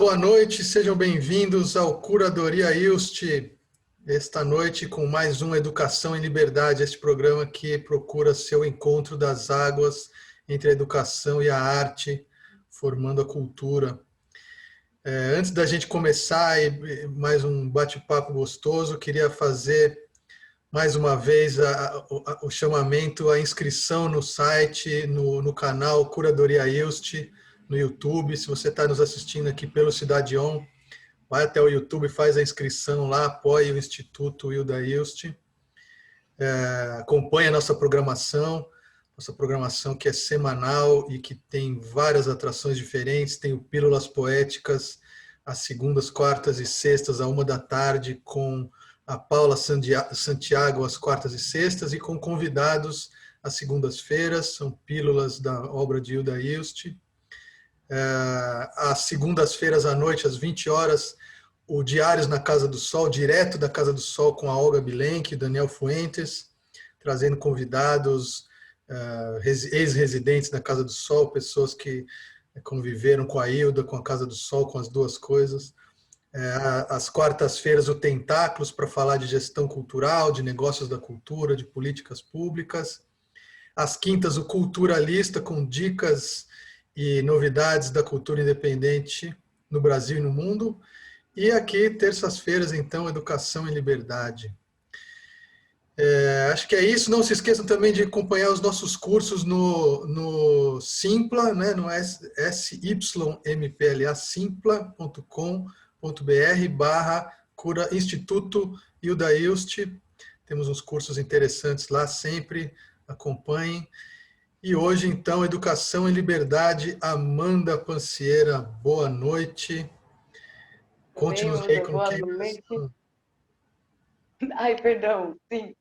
boa noite, sejam bem-vindos ao Curadoria ILST, esta noite com mais um Educação em Liberdade, este programa que procura seu encontro das águas entre a educação e a arte, formando a cultura. Antes da gente começar mais um bate-papo gostoso, queria fazer mais uma vez o chamamento, a inscrição no site, no canal Curadoria ILST, no YouTube. Se você está nos assistindo aqui pelo Cidade On, vai até o YouTube, faz a inscrição lá, apoie o Instituto Hilda Ilst, acompanhe a nossa programação que é semanal e que tem várias atrações diferentes. Tem o Pílulas Poéticas, às segundas, quartas e sextas, à 1h da tarde, com a Paula Santiago, às quartas e sextas, e com convidados às segundas-feiras, são pílulas da obra de Hilda Ilst. Às segundas-feiras à noite, às 20 horas, o Diários na Casa do Sol, direto da Casa do Sol, com a Olga Bilenque e Daniel Fuentes, trazendo convidados, ex-residentes da Casa do Sol, pessoas que conviveram com a Hilda, com a Casa do Sol, com as duas coisas. Às quartas-feiras, o Tentáculos, para falar de gestão cultural, de negócios da cultura, de políticas públicas. Às quintas, o Culturalista, com dicas e novidades da cultura independente no Brasil e no mundo. E aqui, terças-feiras, então, Educação em Liberdade. Acho que é isso. Não se esqueçam também de acompanhar os nossos cursos no Simpla, né, no SYMPLA, simpla.com.br/Instituto Hilda Ilst. Temos uns cursos interessantes lá, sempre acompanhem. E hoje, então, Educação em Liberdade, Amanda Pancieira, boa noite. Conte-nos aí com boa quem... noite. Ai, perdão, sim.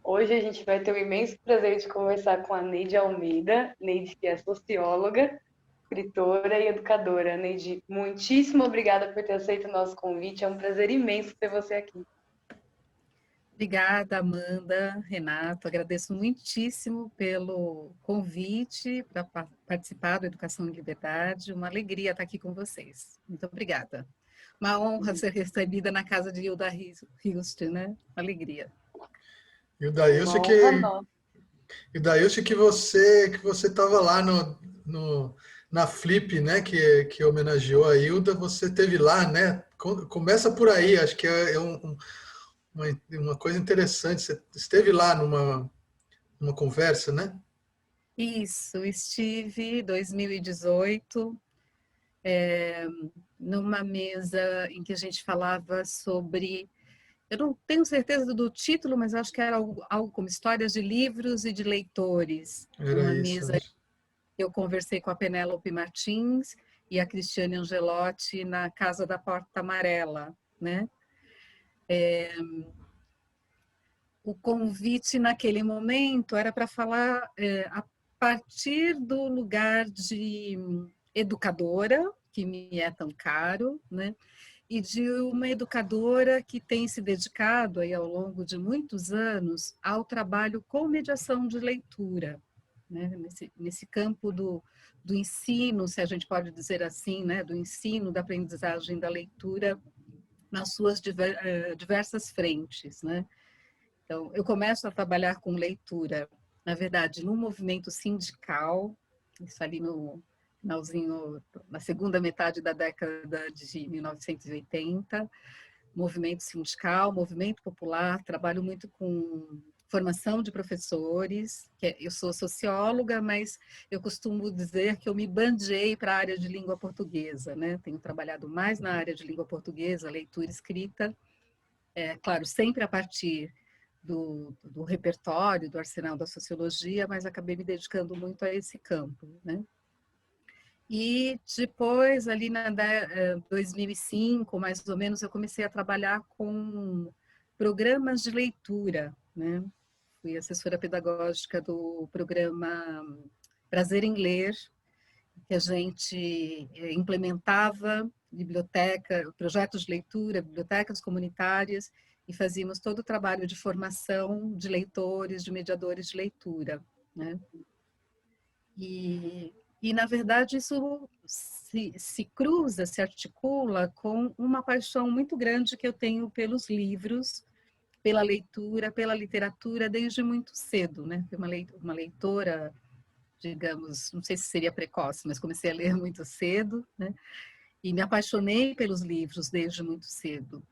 Hoje a gente vai ter o imenso prazer de conversar com a Neide Almeida. Neide, que é socióloga, escritora e educadora. Neide, muitíssimo obrigada por ter aceito o nosso convite. É um prazer imenso ter você aqui. Obrigada, Amanda, Renato. Agradeço muitíssimo pelo convite para participar do Educação em Liberdade. Uma alegria estar aqui com vocês. Muito obrigada. Uma honra ser recebida na casa de Hilda Ilst, né? Uma alegria. Hilda Ilst, que você estava lá na Flip, né? Que homenageou a Hilda. Você esteve lá, né? Começa por aí. Acho que é uma coisa interessante. Você esteve lá numa conversa, né? Isso, estive em 2018, numa mesa em que a gente falava sobre... Eu não tenho certeza do título, mas acho que era algo como histórias de livros e de leitores. Era Uma isso. mesa, eu conversei com a Penélope Martins e a Cristiane Angelotti na Casa da Porta Amarela, né? O convite naquele momento era para falar a partir do lugar de educadora, que me é tão caro, né? E de uma educadora que tem se dedicado aí ao longo de muitos anos ao trabalho com mediação de leitura, né? Nesse campo do ensino, se a gente pode dizer assim, né? Do ensino, da aprendizagem da leitura nas suas diversas frentes, né? Então, eu começo a trabalhar com leitura, na verdade, no movimento sindical, isso ali no finalzinho, na segunda metade da década de 1980, movimento sindical, movimento popular, trabalho muito com formação de professores, eu sou socióloga, mas eu costumo dizer que eu me bandiei para a área de língua portuguesa, né? Tenho trabalhado mais na área de língua portuguesa, leitura e escrita, claro, sempre a partir do repertório, do arsenal da sociologia, mas acabei me dedicando muito a esse campo, né? E depois, ali na 2005, mais ou menos, eu comecei a trabalhar com programas de leitura, né? Fui assessora pedagógica do programa Prazer em Ler, que a gente implementava biblioteca, projetos de leitura, bibliotecas comunitárias, e fazíamos todo o trabalho de formação de leitores, de mediadores de leitura, né? E E, na verdade, isso se cruza, se articula com uma paixão muito grande que eu tenho pelos livros, pela leitura, pela literatura, desde muito cedo, né? Fui uma leitora, digamos, não sei se seria precoce, mas comecei a ler muito cedo, né? E me apaixonei pelos livros desde muito cedo.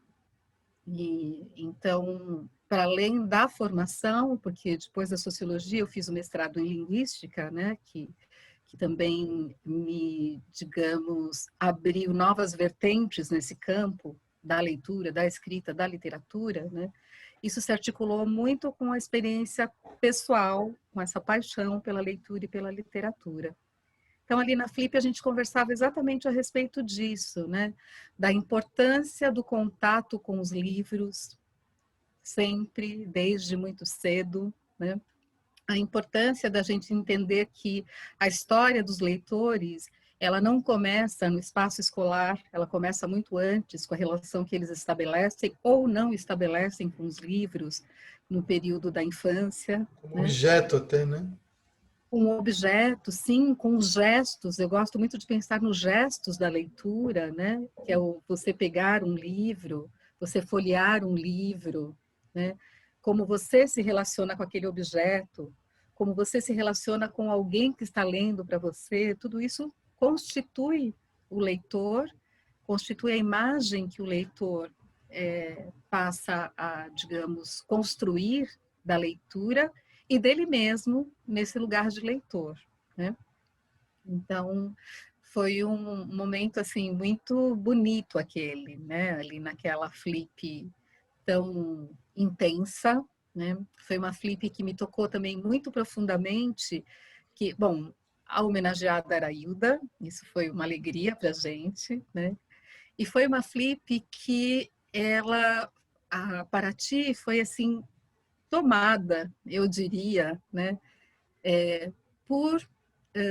E então, para além da formação, porque depois da sociologia eu fiz o mestrado em linguística, né, que também me, digamos, abriu novas vertentes nesse campo da leitura, da escrita, da literatura, né? Isso se articulou muito com a experiência pessoal, com essa paixão pela leitura e pela literatura. Então, ali na Flip, a gente conversava exatamente a respeito disso, né? Da importância do contato com os livros, sempre, desde muito cedo, né? A importância da gente entender que a história dos leitores, ela não começa no espaço escolar, ela começa muito antes, com a relação que eles estabelecem ou não estabelecem com os livros, no período da infância. Como Né? objeto até, né? Com objetos, sim, com os gestos. Eu gosto muito de pensar nos gestos da leitura, né? Que é você pegar um livro, você folhear um livro, né? Como você se relaciona com aquele objeto, como você se relaciona com alguém que está lendo para você, tudo isso constitui o leitor, constitui a imagem que o leitor passa a, digamos, construir da leitura e dele mesmo nesse lugar de leitor, né? Então, foi um momento, assim, muito bonito aquele, né? Ali naquela flip tão intensa, né? Foi uma flip que me tocou também muito profundamente, que, bom, a homenageada era a Hilda, isso foi uma alegria para a gente, né? E foi uma flip que ela, a Paraty foi assim, tomada, eu diria, né, por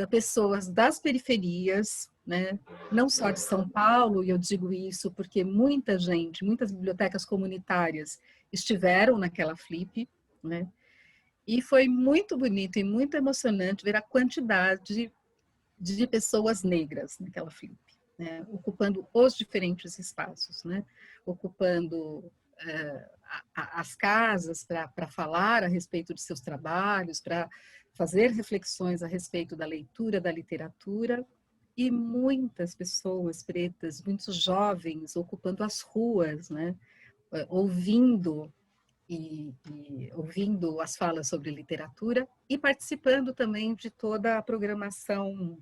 pessoas das periferias, né, não só de São Paulo, e eu digo isso porque muita gente, muitas bibliotecas comunitárias estiveram naquela flip, né, e foi muito bonito e muito emocionante ver a quantidade de pessoas negras naquela flip, né, ocupando os diferentes espaços, né, ocupando as casas para falar a respeito de seus trabalhos, para fazer reflexões a respeito da leitura, da literatura, e muitas pessoas pretas, muitos jovens ocupando as ruas, né, ouvindo e ouvindo as falas sobre literatura e participando também de toda a programação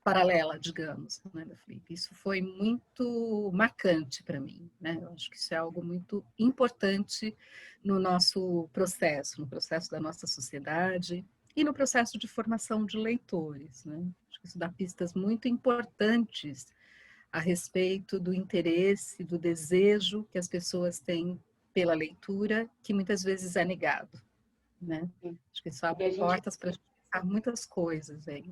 paralela, digamos, né, da Flip. Isso foi muito marcante para mim, né? Eu acho que isso é algo muito importante no nosso processo, no processo da nossa sociedade e no processo de formação de leitores, né? Acho que isso dá pistas muito importantes a respeito do interesse, do desejo que as pessoas têm pela leitura, que muitas vezes é negado, né? Acho que isso E abre portas para pensar muitas coisas aí.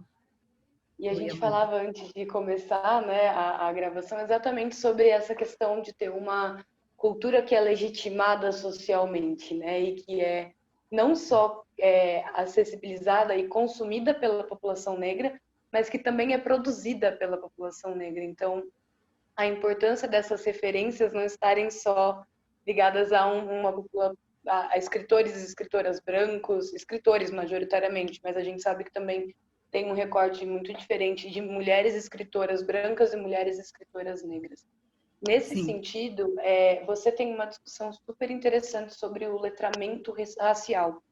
E a gente falava antes de começar, né, a gravação exatamente sobre essa questão de ter uma cultura que é legitimada socialmente, né, e que é não só acessibilizada e consumida pela população negra, mas que também é produzida pela população negra. Então, a importância dessas referências não estarem só ligadas a escritores e escritoras brancos, escritores majoritariamente, mas a gente sabe que também tem um recorte muito diferente de mulheres escritoras brancas e mulheres escritoras negras. Nesse Sim. sentido, você tem uma discussão super interessante sobre o letramento racial.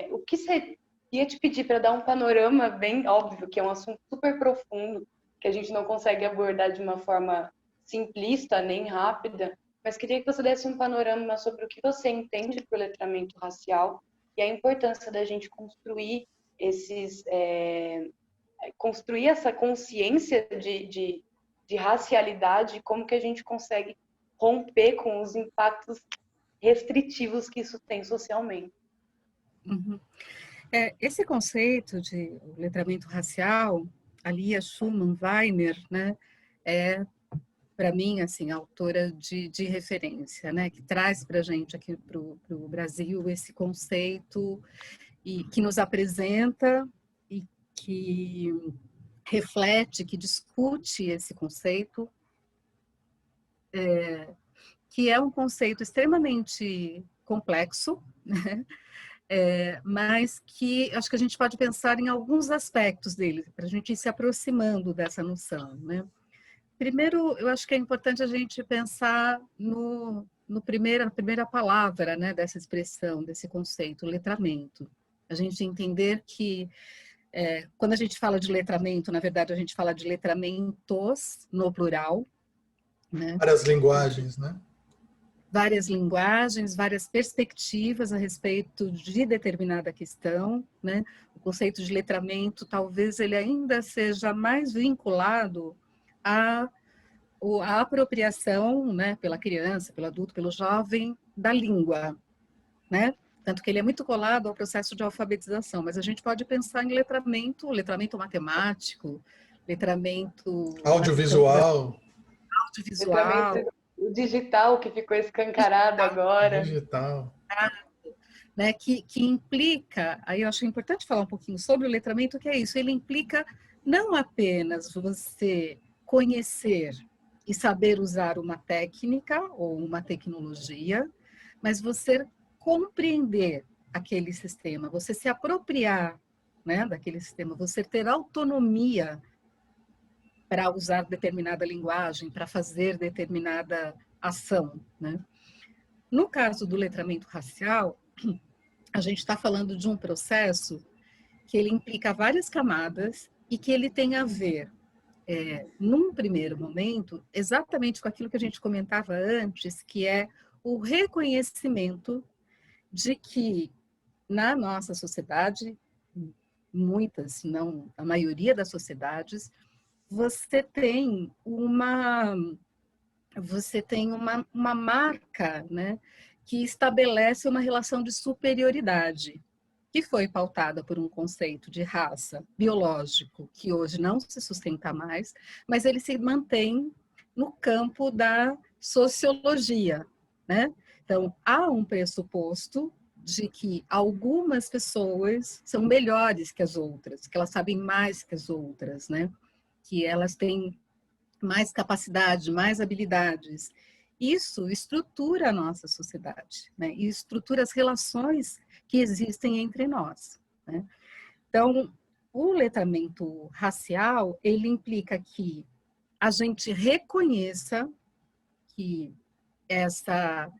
O que você ia te pedir para dar um panorama bem óbvio, que é um assunto super profundo, que a gente não consegue abordar de uma forma simplista nem rápida, mas queria que você desse um panorama sobre o que você entende por letramento racial e a importância da gente construir construir essa consciência de racialidade, como que a gente consegue romper com os impactos restritivos que isso tem socialmente. Uhum. Esse conceito de letramento racial, a Lia Schumann Weiner, né, é, para mim, assim, autora de referência, né, que traz para a gente aqui para o Brasil esse conceito e que nos apresenta e que reflete, que discute esse conceito, que é um conceito extremamente complexo, né? Mas que acho que a gente pode pensar em alguns aspectos dele, para a gente ir se aproximando dessa noção, né? Primeiro, eu acho que é importante a gente pensar na primeira palavra, né, dessa expressão, desse conceito, letramento. A gente entender que, quando a gente fala de letramento, na verdade, a gente fala de letramentos, no plural, né? Várias linguagens, né? Várias linguagens, várias perspectivas a respeito de determinada questão, né? O conceito de letramento, talvez ele ainda seja mais vinculado a apropriação, né, pela criança, pelo adulto, pelo jovem, da língua, né? Tanto que ele é muito colado ao processo de alfabetização, mas a gente pode pensar em letramento matemático, letramento Audiovisual. audiovisual, O digital que ficou escancarado agora. Digital. né, que implica, aí eu acho importante falar um pouquinho sobre o letramento, que é isso, ele implica não apenas você conhecer e saber usar uma técnica ou uma tecnologia, mas você compreender aquele sistema, você se apropriar, né, daquele sistema, você ter autonomia para usar determinada linguagem, para fazer determinada ação, né? No caso do letramento racial, a gente está falando de um processo que ele implica várias camadas e que ele tem a ver, num primeiro momento, exatamente com aquilo que a gente comentava antes, que é o reconhecimento de que na nossa sociedade, muitas, se não a maioria das sociedades, você tem uma marca, né, que estabelece uma relação de superioridade, que foi pautada por um conceito de raça biológico, que hoje não se sustenta mais, mas ele se mantém no campo da sociologia, né? Então, há um pressuposto de que algumas pessoas são melhores que as outras, que elas sabem mais que as outras, né? Que elas têm mais capacidade, mais habilidades. Isso estrutura a nossa sociedade, né? E estrutura as relações que existem entre nós, né? Então, o letramento racial, ele implica que a gente reconheça que essa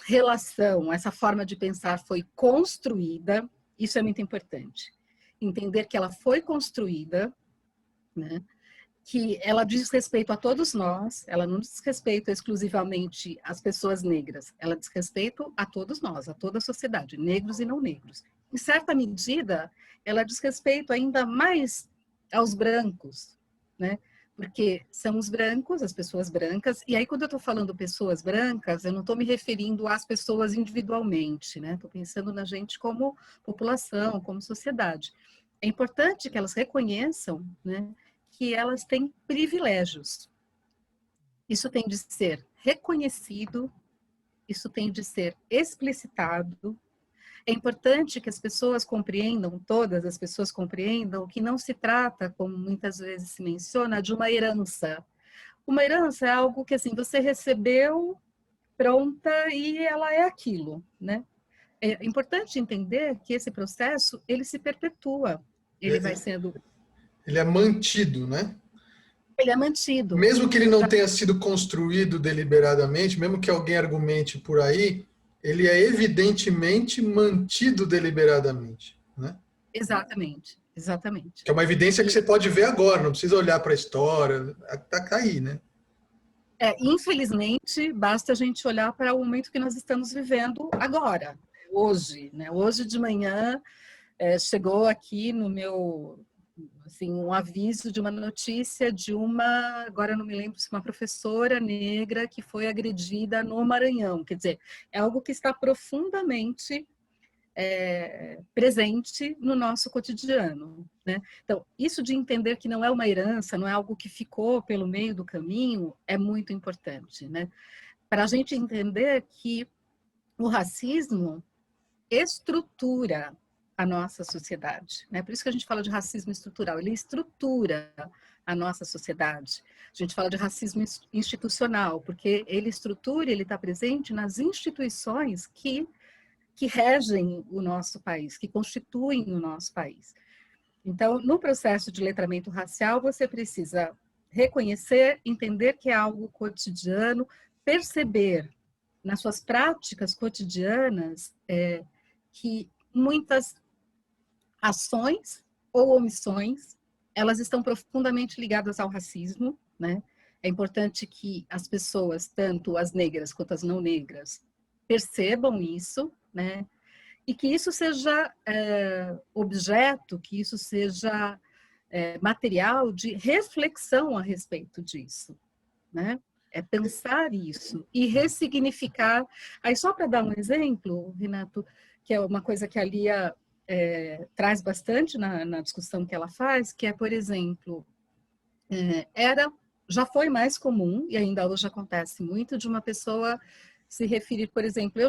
relação, essa forma de pensar foi construída, isso é muito importante. Entender que ela foi construída, né? Que ela diz respeito a todos nós, ela não diz respeito exclusivamente às pessoas negras, ela diz respeito a todos nós, a toda a sociedade, negros e não negros. Em certa medida, ela diz respeito ainda mais aos brancos, né? Porque são os brancos, as pessoas brancas, e aí quando eu estou falando pessoas brancas, eu não estou me referindo às pessoas individualmente, né? Estou pensando na gente como população, como sociedade. É importante que elas reconheçam, né, que elas têm privilégios. Isso tem de ser reconhecido, isso tem de ser explicitado. É importante que as pessoas compreendam, todas as pessoas compreendam, que não se trata, como muitas vezes se menciona, de uma herança. Uma herança é algo que assim, você recebeu pronta e ela é aquilo, né? É importante entender que esse processo, ele se perpetua, ele vai sendo... Ele é mantido, né? Ele é mantido. Mesmo que ele não tenha sido construído deliberadamente, mesmo que alguém argumente por aí, ele é evidentemente mantido deliberadamente, né? Exatamente, exatamente. Que é uma evidência que você pode ver agora, não precisa olhar para a história, está aí, né? Infelizmente, basta a gente olhar para o momento que nós estamos vivendo agora, hoje, né? Hoje de manhã chegou aqui no meu, assim, um aviso de uma notícia de agora não me lembro se uma professora negra que foi agredida no Maranhão. Quer dizer, é algo que está profundamente presente no nosso cotidiano, né? Então, isso de entender que não é uma herança, não é algo que ficou pelo meio do caminho, é muito importante, né? Para a gente entender que o racismo, estrutura a nossa sociedade, né? Por isso que a gente fala de racismo estrutural, ele estrutura a nossa sociedade. A gente fala de racismo institucional, porque ele estrutura, ele está presente nas instituições que regem o nosso país, que constituem o nosso país. Então, no processo de letramento racial, você precisa reconhecer, entender que é algo cotidiano, perceber nas suas práticas cotidianas que muitas ações ou omissões, elas estão profundamente ligadas ao racismo, né? É importante que as pessoas, tanto as negras quanto as não negras, percebam isso, né? E que isso seja objeto, que isso seja material de reflexão a respeito disso, né? É pensar isso e ressignificar. Aí, só para dar um exemplo, Renato, que é uma coisa que a Lia traz bastante na discussão que ela faz, que é, por exemplo, já foi mais comum, e ainda hoje acontece muito, de uma pessoa se referir, por exemplo,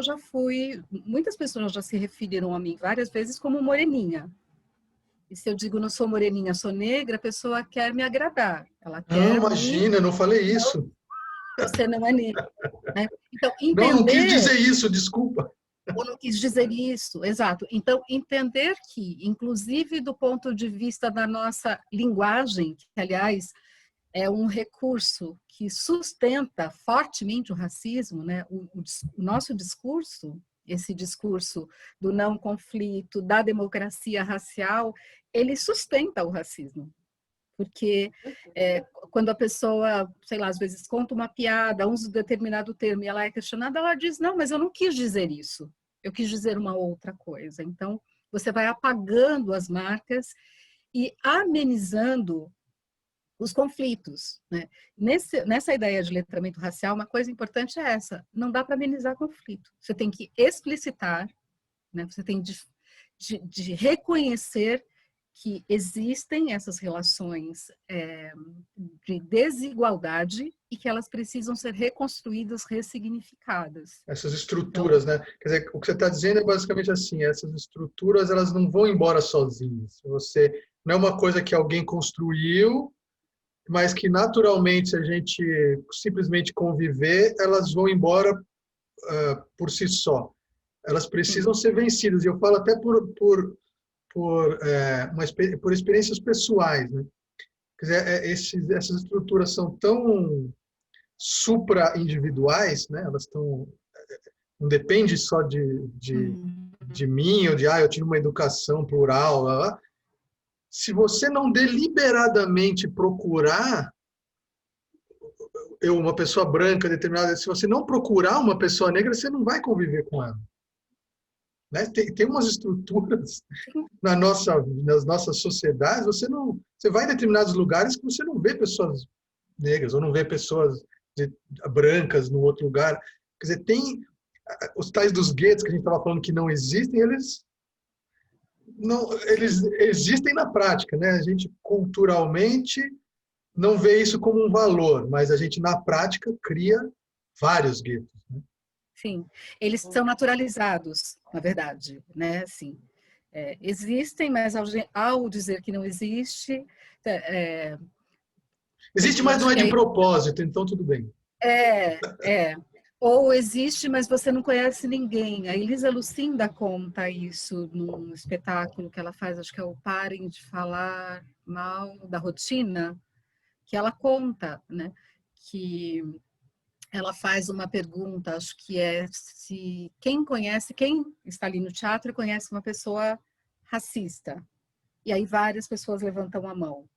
muitas pessoas já se referiram a mim várias vezes como moreninha. E se eu digo não sou moreninha, sou negra, a pessoa quer me agradar. Ela Não, quer imagina, eu não falei isso. você não é negra, né? Então, Não, não quis entender, dizer isso, desculpa. ou não quis dizer isso, exato. Então, entender que, inclusive do ponto de vista da nossa linguagem, que, aliás, é um recurso que sustenta fortemente o racismo, né? O nosso discurso, esse discurso do não conflito, da democracia racial, ele sustenta o racismo. Porque quando a pessoa, sei lá, às vezes conta uma piada, usa um determinado termo e ela é questionada, ela diz, não, mas eu não quis dizer isso, eu quis dizer uma outra coisa. Então, você vai apagando as marcas e amenizando os conflitos, né? Nessa ideia de letramento racial, uma coisa importante é essa, não dá para amenizar conflito, você tem que explicitar, né? Você tem de reconhecer que existem essas relações de desigualdade e que elas precisam ser reconstruídas, ressignificadas. Essas estruturas, Então, né? Quer dizer, o que você está dizendo é basicamente assim, essas estruturas, elas não vão embora sozinhas. Não é uma coisa que alguém construiu, mas que naturalmente, se a gente simplesmente conviver, elas vão embora por si só. Elas precisam ser vencidas. E eu falo até por experiências pessoais, né? Quer dizer, essas estruturas são tão supra-individuais, né? Elas não depende só de mim, ou eu tive uma educação plural, lá, lá. Se você não deliberadamente procurar uma pessoa branca determinada, se você não procurar uma pessoa negra, você não vai conviver com ela. Né? Tem umas estruturas nas nossas sociedades, você vai em determinados lugares que você não vê pessoas negras, ou não vê pessoas brancas no outro lugar. Quer dizer, tem os tais dos guetos que a gente estava falando que não existem, eles existem na prática, né? A gente culturalmente não vê isso como um valor, mas a gente na prática cria vários guetos. Né? sim, eles são naturalizados, na verdade, né? Assim, existem, mas ao dizer que não existe, Existe, eu mas não acho é que de propósito, então tudo bem. ou existe, mas você não conhece ninguém. A Elisa Lucinda conta isso num espetáculo que ela faz, acho que é o Parem de Falar Mal da Rotina, que ela conta, né, que ela faz uma pergunta, acho que é se quem está ali no teatro conhece uma pessoa racista. E aí várias pessoas levantam a mão.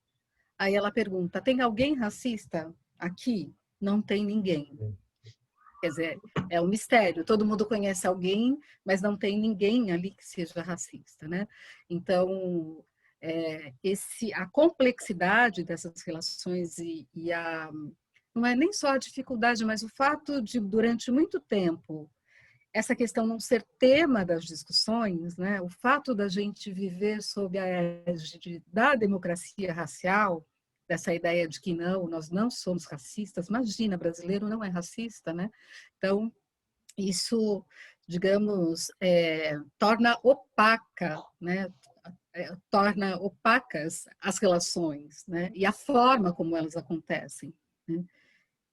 Aí ela pergunta, tem alguém racista aqui? Não tem ninguém. Quer dizer, é um mistério. Todo mundo conhece alguém, mas não tem ninguém ali que seja racista, né? Então, a complexidade dessas relações não é nem só a dificuldade, mas o fato de, durante muito tempo, essa questão não ser tema das discussões, né? O fato da gente viver sob a égide da democracia racial, dessa ideia de que não, nós não somos racistas, imagina, brasileiro não é racista, né? Então, isso, digamos, torna opaca, né? Torna opacas as relações, né? E a forma como elas acontecem, né?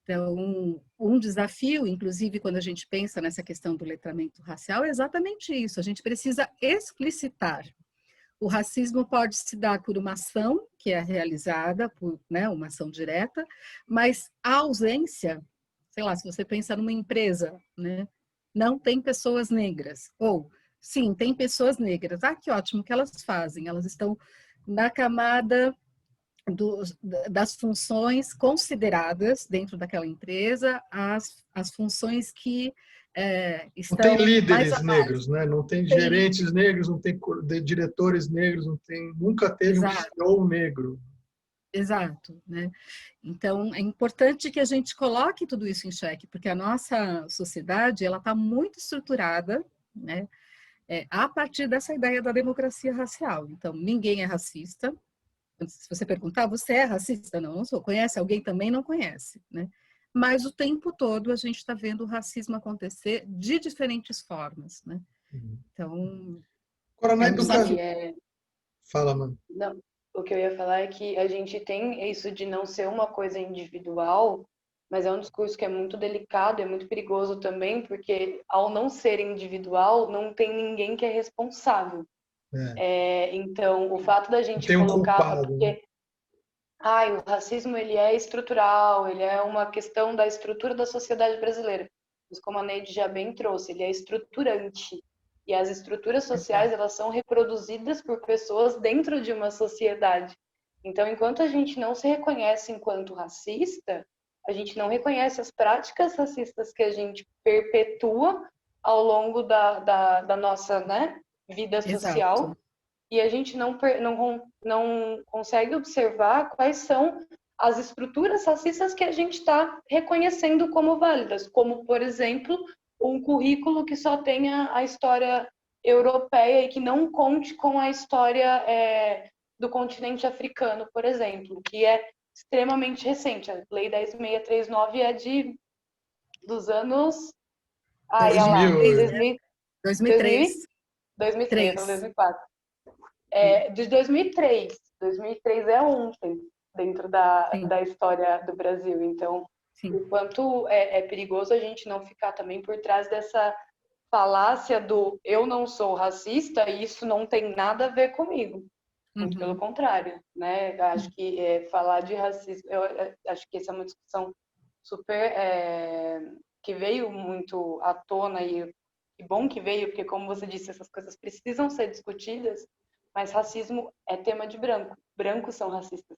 Então, um desafio, inclusive, quando a gente pensa nessa questão do letramento racial, é exatamente isso. A gente precisa explicitar. O racismo pode se dar por uma ação que é realizada, por, né, uma ação direta, mas a ausência, sei lá, se você pensa numa empresa, né, não tem pessoas negras, ou sim, tem pessoas negras. Ah, que ótimo, o que elas fazem? Elas estão na camada das funções consideradas dentro daquela empresa, as funções que Não tem estão mais líderes abaixo. negros, né? Não tem Tem, gerentes negros, não tem diretores negros, não tem, nunca teve um exato, CEO negro. exato, né? Então, é importante que a gente coloque tudo isso em xeque, porque a nossa sociedade, ela está muito estruturada, né? A partir dessa ideia da democracia racial. Então, ninguém é racista. Se você perguntar, você é racista? Não, não sou. Conhece alguém? Também não conhece, né? Mas o tempo todo a gente está vendo o racismo acontecer de diferentes formas, né? Então, Agora, na é um educação... desafio. Fala, mano. Não, o que eu ia falar é que a gente tem isso de não ser uma coisa individual, mas é um discurso que é muito delicado, é muito perigoso também, porque ao não ser individual, não tem ninguém que é responsável. É. Então, o fato da Não gente tem um colocar, culpado, né? porque o racismo ele é estrutural, ele é uma questão da estrutura da sociedade brasileira. Mas como a Neide já bem trouxe, ele é estruturante. E as estruturas sociais, elas são reproduzidas por pessoas dentro de uma sociedade. Então, enquanto a gente não se reconhece enquanto racista, a gente não reconhece as práticas racistas que a gente perpetua ao longo da nossa, né, vida social, Exato. e a gente não consegue observar quais são as estruturas racistas que a gente está reconhecendo como válidas, como, por exemplo, um currículo que só tenha a história europeia e que não conte com a história do continente africano, por exemplo, que é extremamente recente. A Lei 10.639 é dos anos... Ai, olha lá, 2000, 2003. 2003, não 3. 2004. De 2003. 2003 é ontem, dentro Sim, da história do Brasil. Então, sim. o quanto é perigoso a gente não ficar também por trás dessa falácia do eu não sou racista e isso não tem nada a ver comigo. Muito pelo Uhum. contrário, né? Eu acho que falar de racismo, eu acho que essa é uma discussão super que veio muito à tona e que bom que veio, porque como você disse, essas coisas precisam ser discutidas, mas racismo é tema de branco. Brancos são racistas,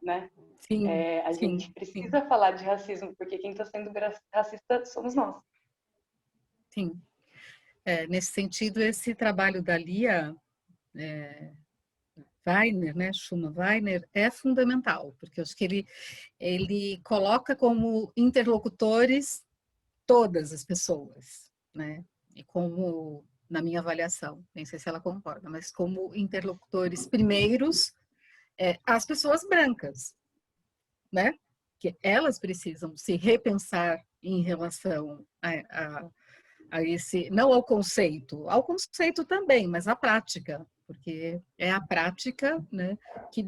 né? Sim, A sim, gente sim, precisa falar de racismo, porque quem está sendo racista somos nós. sim. Nesse sentido, esse trabalho da Lia Weiner, né, Schumann Weiner, é fundamental, porque eu acho que ele coloca como interlocutores todas as pessoas, né? E como, na minha avaliação, nem sei se ela concorda, mas como interlocutores primeiros, as pessoas brancas, né? Que elas precisam se repensar em relação a esse, não ao conceito também, mas à prática, porque é a prática, né, que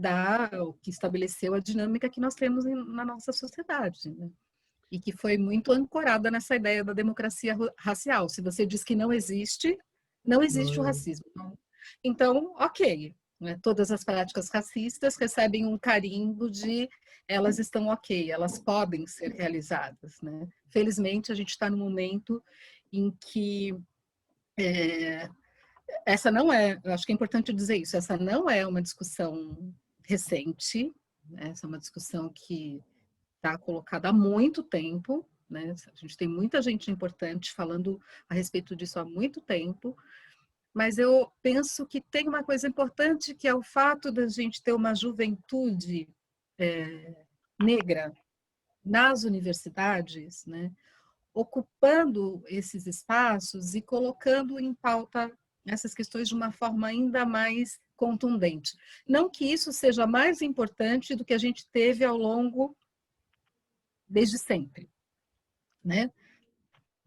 estabeleceu a dinâmica que nós temos na nossa sociedade, né? E que foi muito ancorada nessa ideia da democracia racial. Se você diz que não existe, não existe o racismo. Então, ok, né? Todas as práticas racistas recebem um carimbo de elas estão ok, elas podem ser realizadas, né? Felizmente, a gente está no momento em que essa não é, eu acho que é importante dizer isso, essa não é uma discussão recente, né? Essa é uma discussão que está colocada há muito tempo, né? A gente tem muita gente importante falando a respeito disso há muito tempo, mas eu penso que tem uma coisa importante que é o fato da gente ter uma juventude negra nas universidades, né? Ocupando esses espaços e colocando em pauta essas questões de uma forma ainda mais contundente. Não que isso seja mais importante do que a gente teve ao longo desde sempre, né?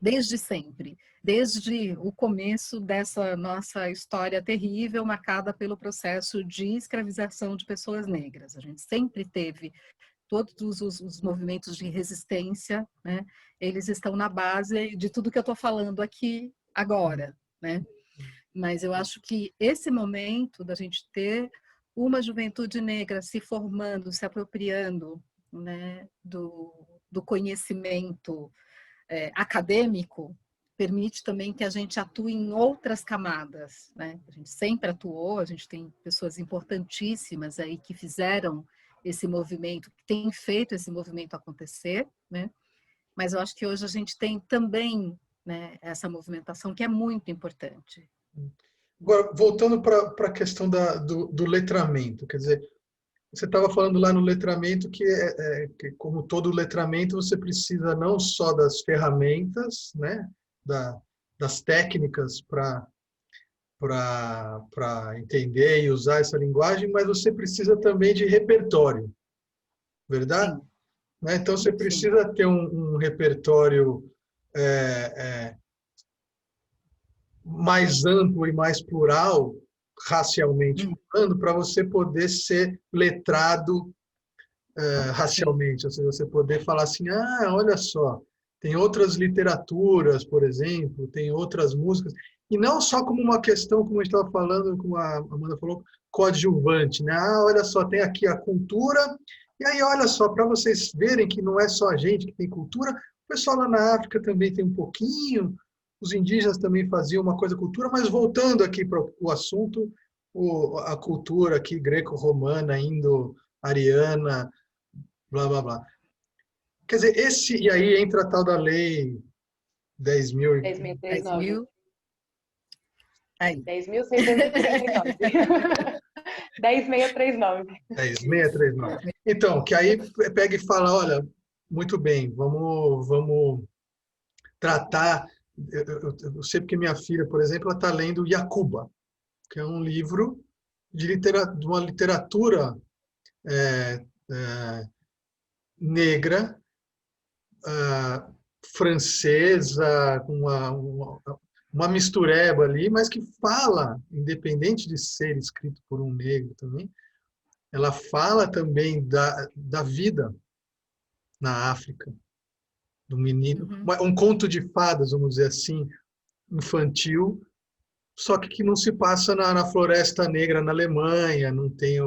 desde sempre, desde o começo dessa nossa história terrível, marcada pelo processo de escravização de pessoas negras. A gente sempre teve todos os movimentos de resistência, né? Eles estão na base de tudo que eu estou falando aqui agora, né? Mas eu acho que esse momento da gente ter uma juventude negra se formando, se apropriando, né, do conhecimento acadêmico, permite também que a gente atue em outras camadas, né? A gente sempre atuou, a gente tem pessoas importantíssimas aí que fizeram esse movimento, que têm feito esse movimento acontecer, né? Mas eu acho que hoje a gente tem também, né, essa movimentação que é muito importante. Agora, voltando para a questão do letramento, quer dizer, você estava falando lá no letramento que, como todo letramento, você precisa não só das ferramentas, né, das técnicas para entender e usar essa linguagem, mas você precisa também de repertório, verdade? Sim. Né? Então, você precisa ter um repertório mais amplo e mais plural, racialmente falando, para você poder ser letrado racialmente, ou seja, você poder falar assim, olha só, tem outras literaturas, por exemplo, tem outras músicas, e não só como uma questão, como a gente estava falando, como a Amanda falou, coadjuvante, né? Olha só, tem aqui a cultura, e aí olha só, para vocês verem que não é só a gente que tem cultura, o pessoal lá na África também tem um pouquinho, os indígenas também faziam uma coisa cultura, mas voltando aqui para o assunto, a cultura aqui greco-romana, indo-ariana, blá, blá, blá. Quer dizer, e aí entra a tal da lei 10.000... 10.039. 10.639. 10.639. 10.639. Então, que aí pega e fala, olha, muito bem, vamos tratar... Eu sei porque minha filha, por exemplo, ela está lendo Yacuba, que é um livro de uma literatura negra, francesa, com uma mistureba ali, mas que fala, independente de ser escrito por um negro também, ela fala também da vida na África, do menino, um conto de fadas, vamos dizer assim, infantil, só que não se passa na Floresta Negra, na Alemanha, não tem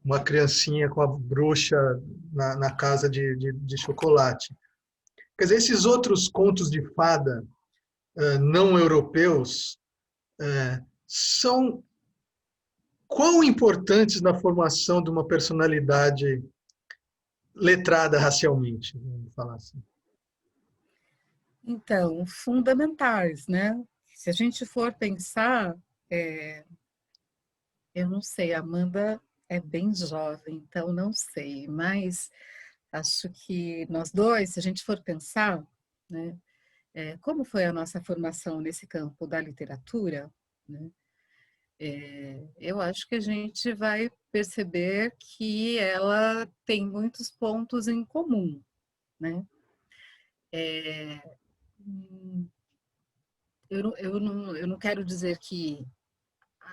uma criancinha com a bruxa na casa de chocolate. Quer dizer, esses outros contos de fada não europeus são quão importantes na formação de uma personalidade letrada racialmente, vamos falar assim. Então, fundamentais, né? Se a gente for pensar, eu não sei, a Amanda é bem jovem, então não sei, mas acho que nós dois, se a gente for pensar, né, como foi a nossa formação nesse campo da literatura, né, eu acho que a gente vai perceber que ela tem muitos pontos em comum, né? Eu não quero dizer que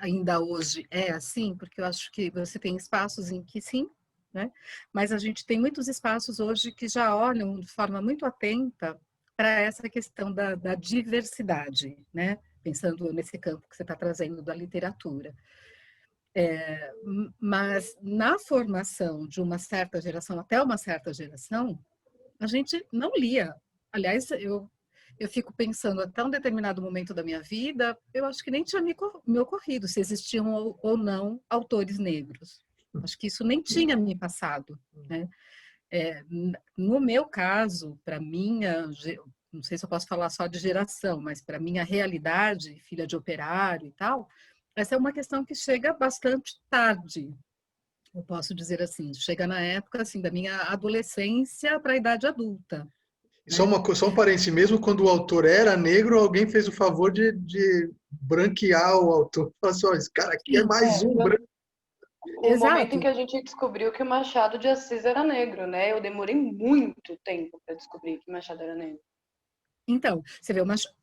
ainda hoje é assim, porque eu acho que você tem espaços em que sim, né? Mas a gente tem muitos espaços hoje que já olham de forma muito atenta para essa questão da diversidade, né? Pensando nesse campo que você está trazendo da literatura. Mas na formação de uma certa geração, até uma certa geração, a gente não lia. Aliás, eu fico pensando, até um determinado momento da minha vida, eu acho que nem tinha me ocorrido se existiam ou não autores negros. Acho que isso nem tinha me passado, né? No meu caso, para minha, não sei se eu posso falar só de geração, mas para minha realidade, filha de operário e tal, essa é uma questão que chega bastante tarde. Eu posso dizer assim, chega na época assim da minha adolescência para a idade adulta. Só um parêntese, mesmo quando o autor era negro, alguém fez o favor de branquear o autor. Falou assim, esse cara aqui é mais um branco. O momento em que a gente descobriu que o Machado de Assis era negro, né? Eu demorei muito tempo para descobrir que Machado era negro. Então, você vê,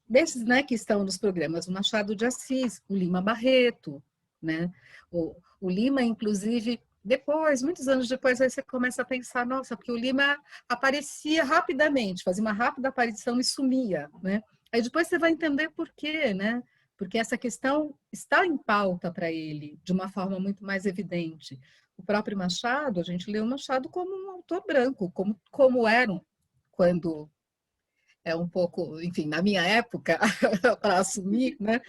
desses, né, que estão nos programas, o Machado de Assis, o Lima Barreto, né? O Lima, inclusive, depois, muitos anos depois, aí você começa a pensar, nossa, porque o Lima aparecia rapidamente, fazia uma rápida aparição e sumia, né? Aí depois você vai entender por quê, né? Porque essa questão está em pauta para ele, de uma forma muito mais evidente. O próprio Machado, a gente lê o Machado como um autor branco, como eram quando é um pouco, enfim, na minha época, para assumir, né?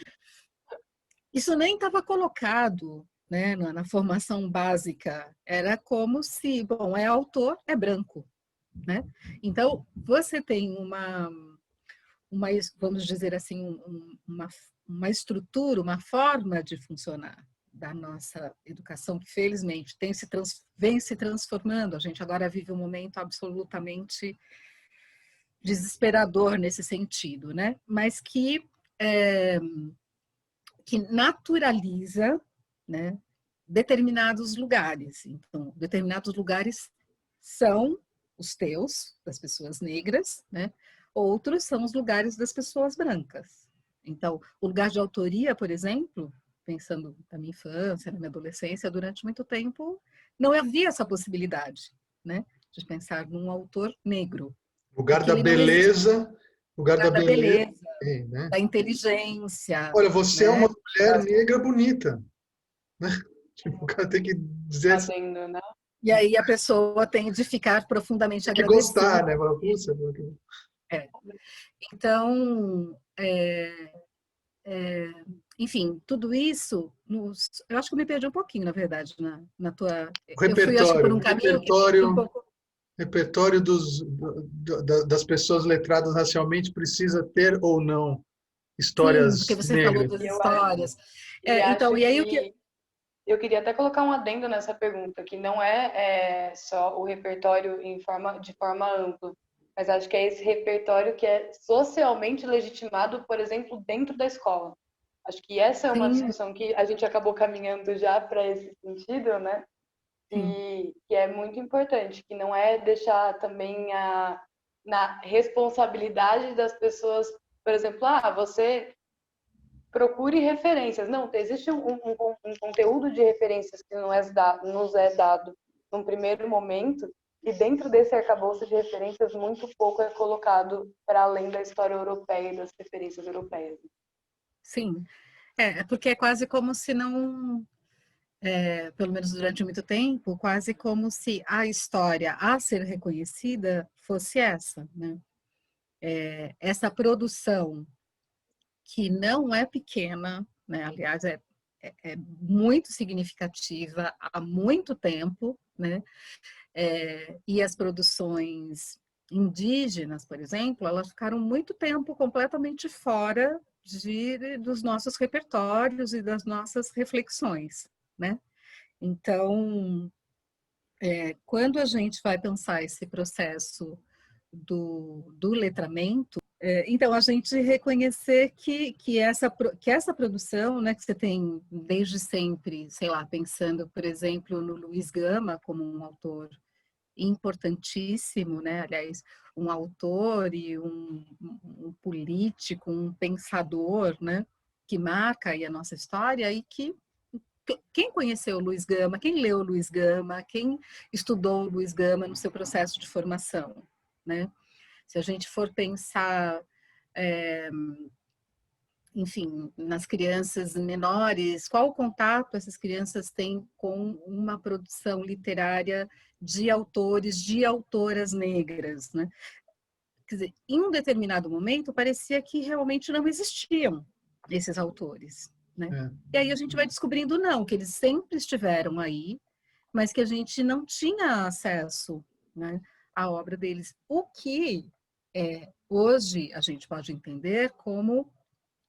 Isso nem estava colocado, né, na formação básica. Era como se, bom, é autor, é branco, né? Então, você tem uma vamos dizer assim, uma estrutura, uma forma de funcionar da nossa educação que, felizmente, vem se transformando. A gente agora vive um momento absolutamente desesperador nesse sentido, né? Mas que naturaliza, né, determinados lugares. Então, determinados lugares são os teus, das pessoas negras, né? Outros são os lugares das pessoas brancas. Então, o lugar de autoria, por exemplo, pensando na minha infância, na minha adolescência, durante muito tempo, não havia essa possibilidade, né, de pensar num autor negro. Lugar Porque da ele não existe. beleza, lugar da Da beleza, beleza, né? da inteligência, Olha, você é né? uma mulher negra bonita, né? Tipo, o cara tem que dizer assim, Fazendo, né? E aí a pessoa tem de ficar profundamente tem que gostar, agradecida. né? Fala, "Puxa, É. Então, enfim, tudo isso, eu acho que eu me perdi um pouquinho, na verdade, na tua... o Eu fui, acho que por repertório, um caminho que foi um pouco... repertório das pessoas letradas racialmente precisa ter ou não Sim, porque histórias você falou negras. das Eu acho, histórias. e Então, acho e aí o que... que eu queria até colocar um adendo nessa pergunta, que não é só o repertório de forma ampla, mas acho que é esse repertório que é socialmente legitimado, por exemplo, dentro da escola. Acho que essa é uma Sim, discussão que a gente acabou caminhando já para esse sentido, né? sim. E que é muito importante, que não é deixar também na responsabilidade das pessoas, por exemplo, você procure referências. Não, existe um conteúdo de referências que nos é dado num primeiro momento, e dentro desse arcabouço de referências, muito pouco é colocado para além da história europeia e das referências europeias. Sim. Porque é quase como se não... pelo menos durante muito tempo, quase como se a história a ser reconhecida fosse essa, né? Essa produção que não é pequena, né? Aliás, é muito significativa há muito tempo, né? E as produções indígenas, por exemplo, elas ficaram muito tempo completamente fora dos nossos repertórios e das nossas reflexões, né? Então, quando a gente vai pensar esse processo do letramento, então a gente reconhecer que essa produção, né, que você tem desde sempre, sei lá, pensando, por exemplo, no Luiz Gama como um autor importantíssimo, né? Aliás, um autor e um político, um pensador, né? Que marca aí a nossa história e que quem conheceu o Luiz Gama, quem leu o Luiz Gama, quem estudou o Luiz Gama no seu processo de formação, né? Se a gente for pensar, enfim, nas crianças menores, qual o contato essas crianças têm com uma produção literária de autores, de autoras negras, né? Quer dizer, em um determinado momento, parecia que realmente não existiam esses autores, né? É. E aí a gente vai descobrindo, não, que eles sempre estiveram aí, mas que a gente não tinha acesso, né, à obra deles. O que hoje a gente pode entender como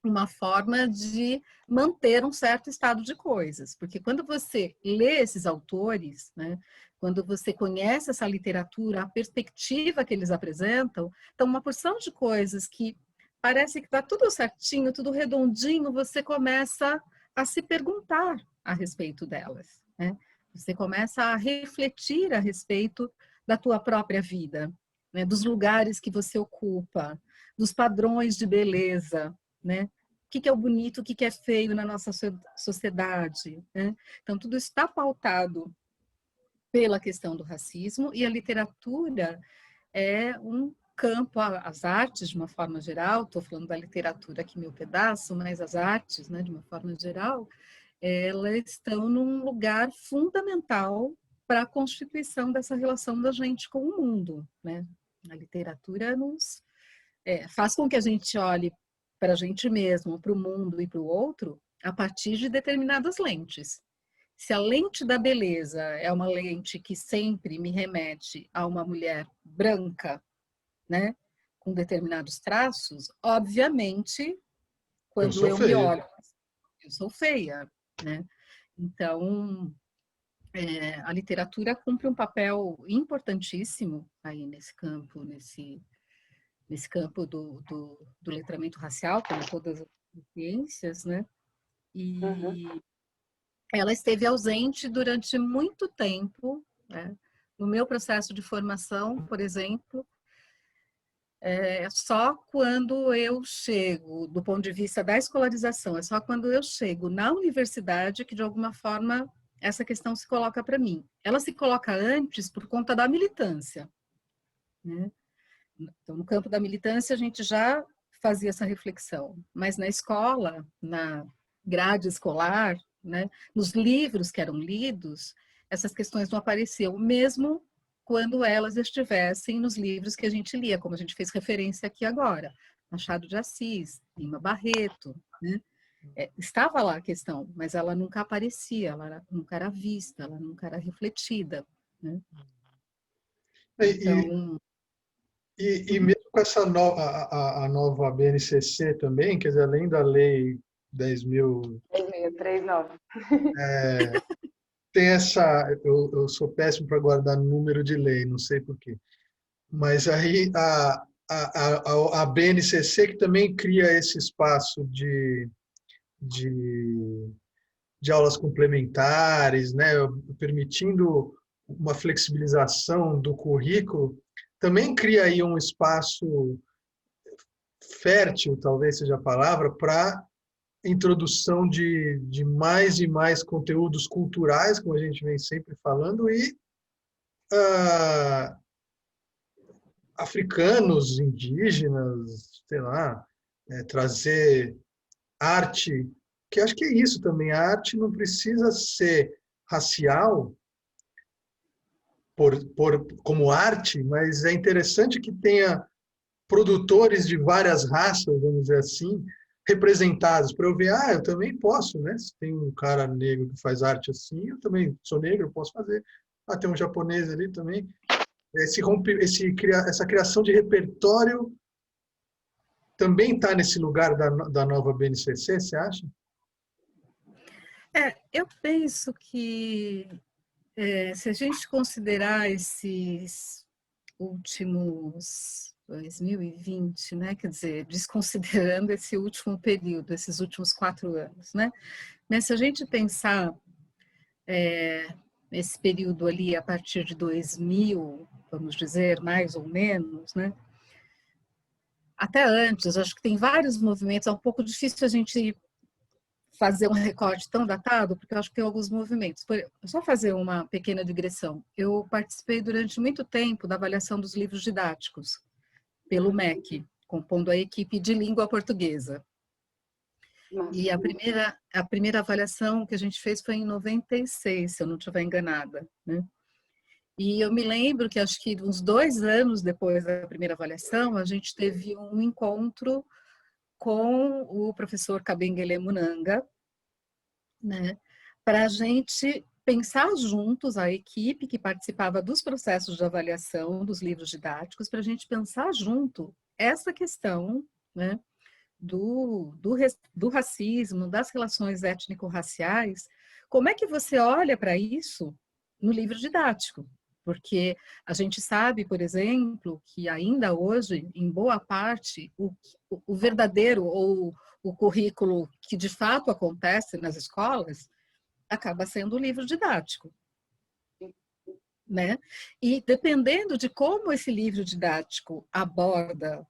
uma forma de manter um certo estado de coisas, porque quando você lê esses autores, né, quando você conhece essa literatura, a perspectiva que eles apresentam, então uma porção de coisas que parece que está tudo certinho, tudo redondinho, você começa a se perguntar a respeito delas, né? Você começa a refletir a respeito da tua própria vida. né, dos lugares que você ocupa, dos padrões de beleza, né? O que é o bonito, o que é feio na nossa sociedade, né? Então, tudo isso está pautado pela questão do racismo, e a literatura é um campo, as artes de uma forma geral, estou falando da literatura aqui meu pedaço, mas as artes, né, de uma forma geral, elas estão num lugar fundamental para a constituição dessa relação da gente com o mundo, né? A literatura nos faz com que a gente olhe para a gente mesmo, para o mundo e para o outro, a partir de determinadas lentes. Se a lente da beleza é uma lente que sempre me remete a uma mulher branca, né, com determinados traços, obviamente, quando eu me olho, eu sou feia, né? Então, a literatura cumpre um papel importantíssimo aí nesse campo, nesse campo do letramento racial, como todas as ciências, né? E ela esteve ausente durante muito tempo, né? No meu processo de formação, por exemplo, só quando eu chego, do ponto de vista da escolarização, é só quando eu chego na universidade que, de alguma forma, essa questão se coloca para mim. Ela se coloca antes por conta da militância, né? Então, no campo da militância, a gente já fazia essa reflexão, mas na escola, na grade escolar, né, nos livros que eram lidos, essas questões não apareciam, mesmo quando elas estivessem nos livros que a gente lia, como a gente fez referência aqui agora, Machado de Assis, Lima Barreto, né? Estava lá a questão, mas ela nunca aparecia, nunca era vista, ela nunca era refletida, né? Então... E mesmo com essa a nova BNCC também, quer dizer, além da lei 10.000, 10.039. tem essa, eu sou péssimo para guardar número de lei, não sei por quê, mas aí a BNCC que também cria esse espaço de, de aulas complementares, né, permitindo uma flexibilização do currículo, também cria aí um espaço fértil, talvez seja a palavra, para introdução de mais e mais conteúdos culturais, como a gente vem sempre falando, e africanos, indígenas, sei lá, trazer arte, que acho que é isso também, a arte não precisa ser racial como arte, mas é interessante que tenha produtores de várias raças, vamos dizer assim, representados, para eu ver, eu também posso, né? Se tem um cara negro que faz arte assim, eu também sou negro, eu posso fazer. Tem um japonês ali também. Essa criação de repertório também está nesse lugar da nova BNCC, você acha? Eu penso que se a gente considerar esses últimos 2020, né, quer dizer, desconsiderando esse último período, esses últimos 4 anos, né, mas se a gente pensar esse período ali a partir de 2000, vamos dizer, mais ou menos, né, até antes, acho que tem vários movimentos, é um pouco difícil a gente fazer um recorte tão datado, porque eu acho que tem alguns movimentos. Só fazer uma pequena digressão. Eu participei durante muito tempo da avaliação dos livros didáticos, pelo MEC, compondo a equipe de língua portuguesa. Nossa. E a primeira avaliação que a gente fez foi em 96, se eu não estiver enganada, né? E eu me lembro que acho que uns 2 anos depois da primeira avaliação, a gente teve um encontro com o professor Kabengele Munanga, né, para a gente pensar juntos, a equipe que participava dos processos de avaliação dos livros didáticos, para a gente pensar junto essa questão, né, do racismo, das relações étnico-raciais, como é que você olha para isso no livro didático? Porque a gente sabe, por exemplo, que ainda hoje, em boa parte, o verdadeiro ou o currículo que de fato acontece nas escolas acaba sendo o livro didático. né? E dependendo de como esse livro didático aborda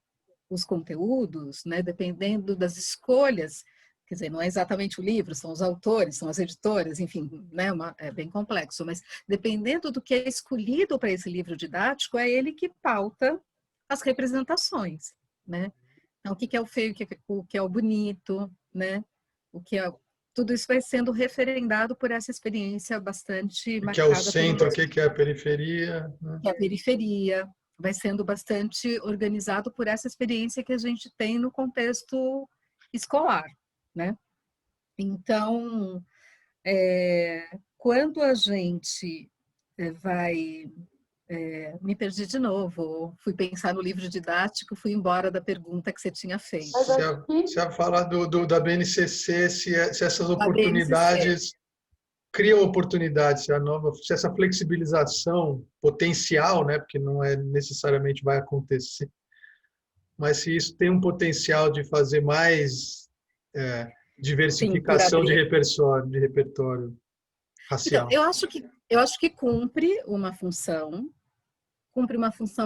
os conteúdos, né, dependendo das escolhas, quer dizer, não é exatamente o livro, são os autores, são as editoras, enfim, né, é bem complexo, mas dependendo do que é escolhido para esse livro didático, é ele que pauta as representações, né? Então, o que é o feio, o que é o bonito, né? O que é, tudo isso vai sendo referendado por essa experiência bastante O que é o marcada pelo centro, o nosso, que é a periferia, né? que é a periferia, vai sendo bastante organizado por essa experiência que a gente tem no contexto escolar, né? Então, quando a gente vai... me perdi de novo, fui pensar no livro didático, fui embora da pergunta que você tinha feito. Mas acho que Se a falar da BNCC, se essas A BNCC. oportunidades criam oportunidades, se essa flexibilização potencial, né, porque não é necessariamente vai acontecer, mas se isso tem um potencial de fazer mais Sim, por diversificação abrir. de repertório Então, racial. eu acho que cumpre uma função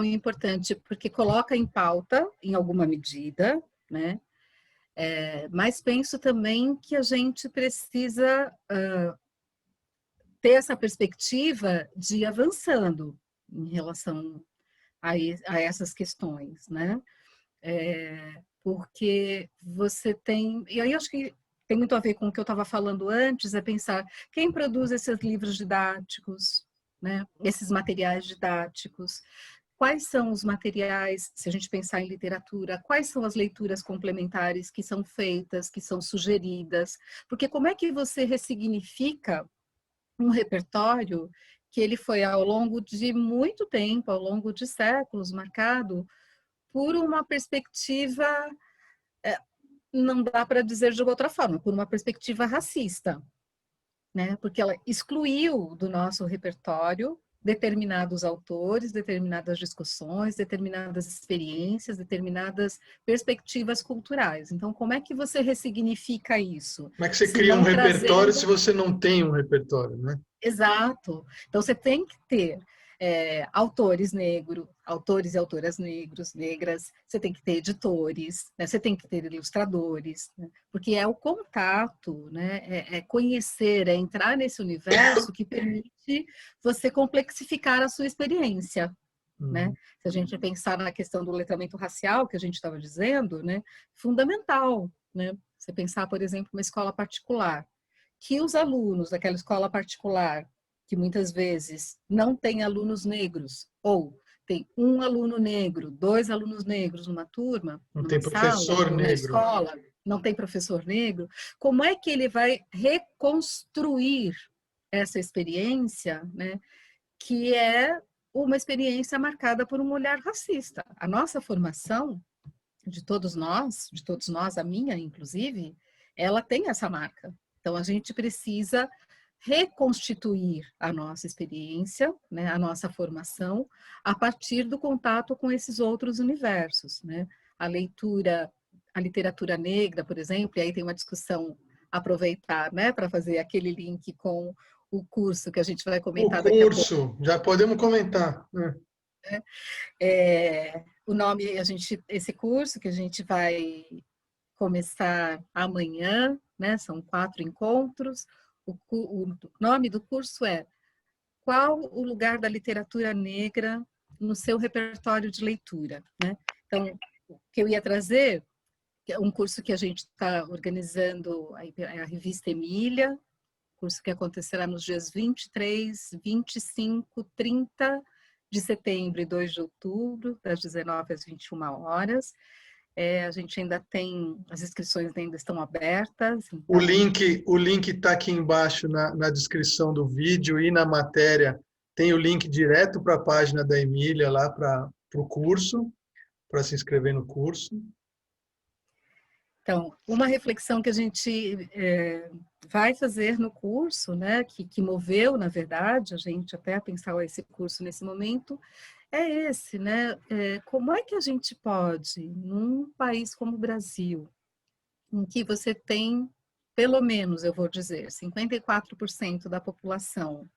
importante, porque coloca em pauta, em alguma medida, né? Mas penso também que a gente precisa ter essa perspectiva de ir avançando em relação a essas questões, né? Porque você tem... E aí acho que tem muito a ver com o que eu estava falando antes, é pensar quem produz esses livros didáticos, né? Esses materiais didáticos, quais são os materiais, se a gente pensar em literatura, quais são as leituras complementares que são feitas, que são sugeridas, porque como é que você ressignifica um repertório que ele foi ao longo de muito tempo, ao longo de séculos, marcado por uma perspectiva, não dá para dizer de outra forma, por uma perspectiva racista, né? Porque ela excluiu do nosso repertório determinados autores, determinadas discussões, determinadas experiências, determinadas perspectivas culturais. Então, como é que você ressignifica isso? Como é que você Se cria um não repertório trazendo... se você não tem um repertório, né? Exato. Então, você tem que ter autores negros, autores e autoras negras, você tem que ter editores, né? Você tem que ter ilustradores, né? Porque é o contato, né? É conhecer, é entrar nesse universo que permite você complexificar a sua experiência, né? Se a gente pensar na questão do letramento racial que a gente estava dizendo, né? Fundamental, né? Você pensar, por exemplo, uma escola particular, que os alunos daquela escola particular, que muitas vezes não tem alunos negros, ou tem um aluno negro, dois alunos negros numa turma, Não numa tem sala, professor ou numa negro. escola, não tem professor negro, como é que ele vai reconstruir essa experiência, né, que é uma experiência marcada por um olhar racista? A nossa formação, de todos nós, a minha inclusive, ela tem essa marca. Então, a gente precisa reconstituir a nossa experiência, né, a nossa formação, a partir do contato com esses outros universos, né? A leitura, a literatura negra, por exemplo, e aí tem uma discussão, aproveitar, né, para fazer aquele link com o curso que a gente vai O comentar daqui a pouco. curso, já podemos comentar, né? O nome, esse curso que a gente vai começar amanhã, né? São 4 encontros. O nome do curso é Qual o lugar da literatura negra no seu repertório de leitura, né? Então, o que eu ia trazer é um curso que a gente está organizando, a revista Emília, curso que acontecerá nos dias 23, 25, 30 de setembro e 2 de outubro, das 19 às 21 horas. A gente ainda tem, as inscrições ainda estão abertas. O Então... link está aqui embaixo na descrição do vídeo e na matéria. Tem o link direto para a página da Emília, lá para o curso, para se inscrever no curso. Então, uma reflexão que a gente vai fazer no curso, né, que moveu, na verdade, a gente até a pensar esse curso nesse momento, é esse, né? Como é que a gente pode, num país como o Brasil, em que você tem, pelo menos, eu vou dizer, 54% da população,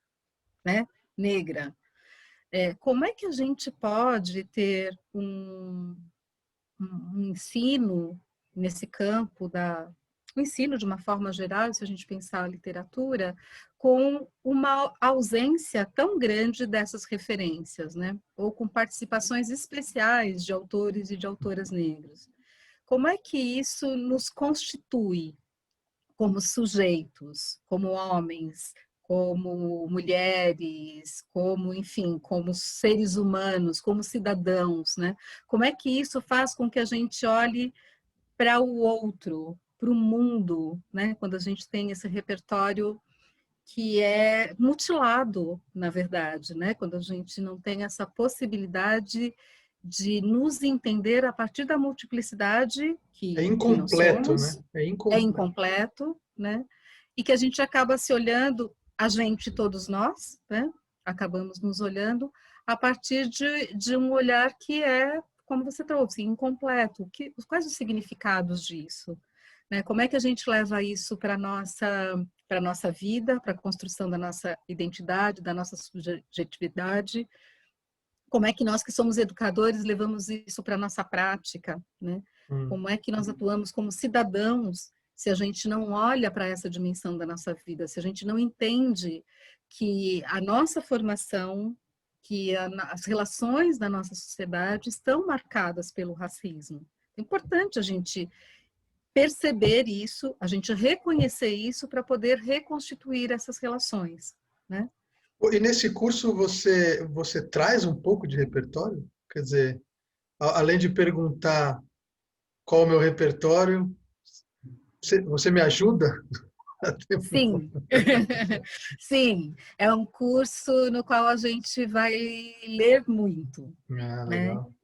né, negra, como é que a gente pode ter um ensino nesse campo o ensino de uma forma geral, se a gente pensar a literatura, com uma ausência tão grande dessas referências, né? Ou com participações especiais de autores e de autoras negros. Como é que isso nos constitui como sujeitos, como homens, como mulheres, como, enfim, como seres humanos, como cidadãos, né? Como é que isso faz com que a gente olhe para o outro, para o mundo, né? Quando a gente tem esse repertório que é mutilado, na verdade, né? Quando a gente não tem essa possibilidade de nos entender a partir da multiplicidade É que nós incompleto, né? somos, É é incompleto. incompleto, né? E que a gente acaba se olhando, a gente, todos nós, né? Acabamos nos olhando a partir de um olhar que é, como você trouxe, incompleto. Quais os significados disso? Né? Como é que a gente leva isso para a nossa vida, para a construção da nossa identidade, da nossa subjetividade? Como é que nós que somos educadores levamos isso para a nossa prática, né? Como é que nós atuamos como cidadãos se a gente não olha para essa dimensão da nossa vida, se a gente não entende que a nossa formação, que as relações da nossa sociedade estão marcadas pelo racismo. É importante a gente perceber isso, a gente reconhecer isso para poder reconstituir essas relações, né? E nesse curso você traz um pouco de repertório? Quer dizer, além de perguntar qual é o meu repertório, você me ajuda? Sim, sim, é um curso no qual a gente vai ler muito, Ah, né? legal.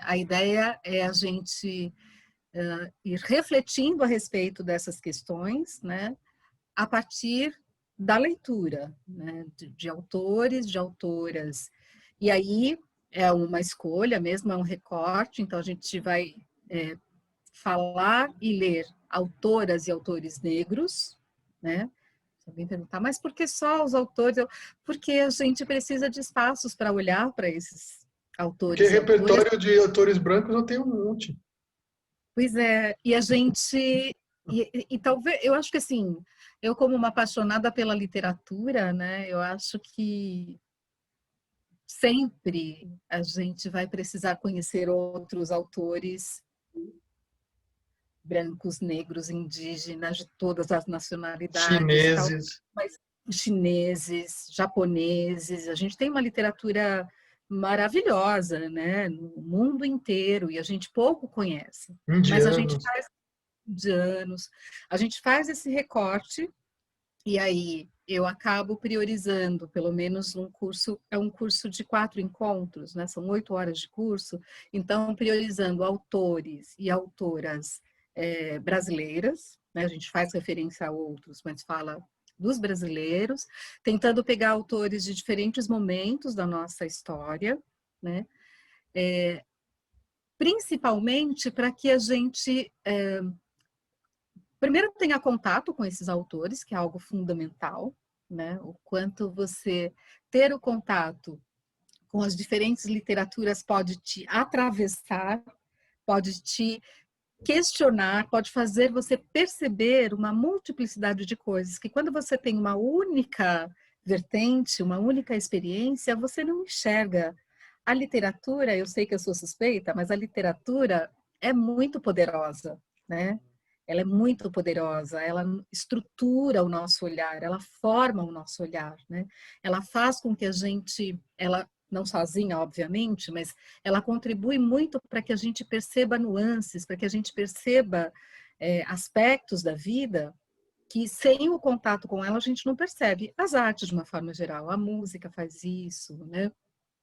A ideia é a gente ir refletindo a respeito dessas questões, né? A partir da leitura, né? De autores, de autoras. E aí é uma escolha mesmo, é um recorte, então a gente vai falar e ler autoras e autores negros, né? Se alguém perguntar, mas por que só os autores? Porque a gente precisa de espaços para olhar para esses Porque autores e autoras. repertório de autores brancos eu tenho um monte. Pois é, e a gente. E talvez, eu acho que assim, eu como uma apaixonada pela literatura, né, eu acho que sempre a gente vai precisar conhecer outros autores brancos, negros, indígenas, de todas as nacionalidades, tal, Chineses. mas chineses, japoneses, a gente tem uma literatura maravilhosa, né, no mundo inteiro, e a gente pouco conhece, mas a gente Indianos. faz de anos, a gente faz esse recorte, e aí eu acabo priorizando, pelo menos um curso, é um curso de 4 encontros, né? São 8 horas de curso, então priorizando autores e autoras brasileiras, né? A gente faz referência a outros, mas fala dos brasileiros, tentando pegar autores de diferentes momentos da nossa história, né? Principalmente para que a gente primeiro tenha contato com esses autores, que é algo fundamental, né? O quanto você ter o contato com as diferentes literaturas pode te atravessar, pode te questionar, pode fazer você perceber uma multiplicidade de coisas que quando você tem uma única vertente, uma única experiência, você não enxerga. A literatura, eu sei que eu sou suspeita, mas a literatura é muito poderosa, né? Ela é muito poderosa, ela estrutura o nosso olhar, ela forma o nosso olhar, né? Ela faz com que a gente, ela não sozinha, obviamente, mas ela contribui muito para que a gente perceba nuances, para que a gente perceba aspectos da vida que sem o contato com ela a gente não percebe. As artes, de uma forma geral, a música faz isso, né?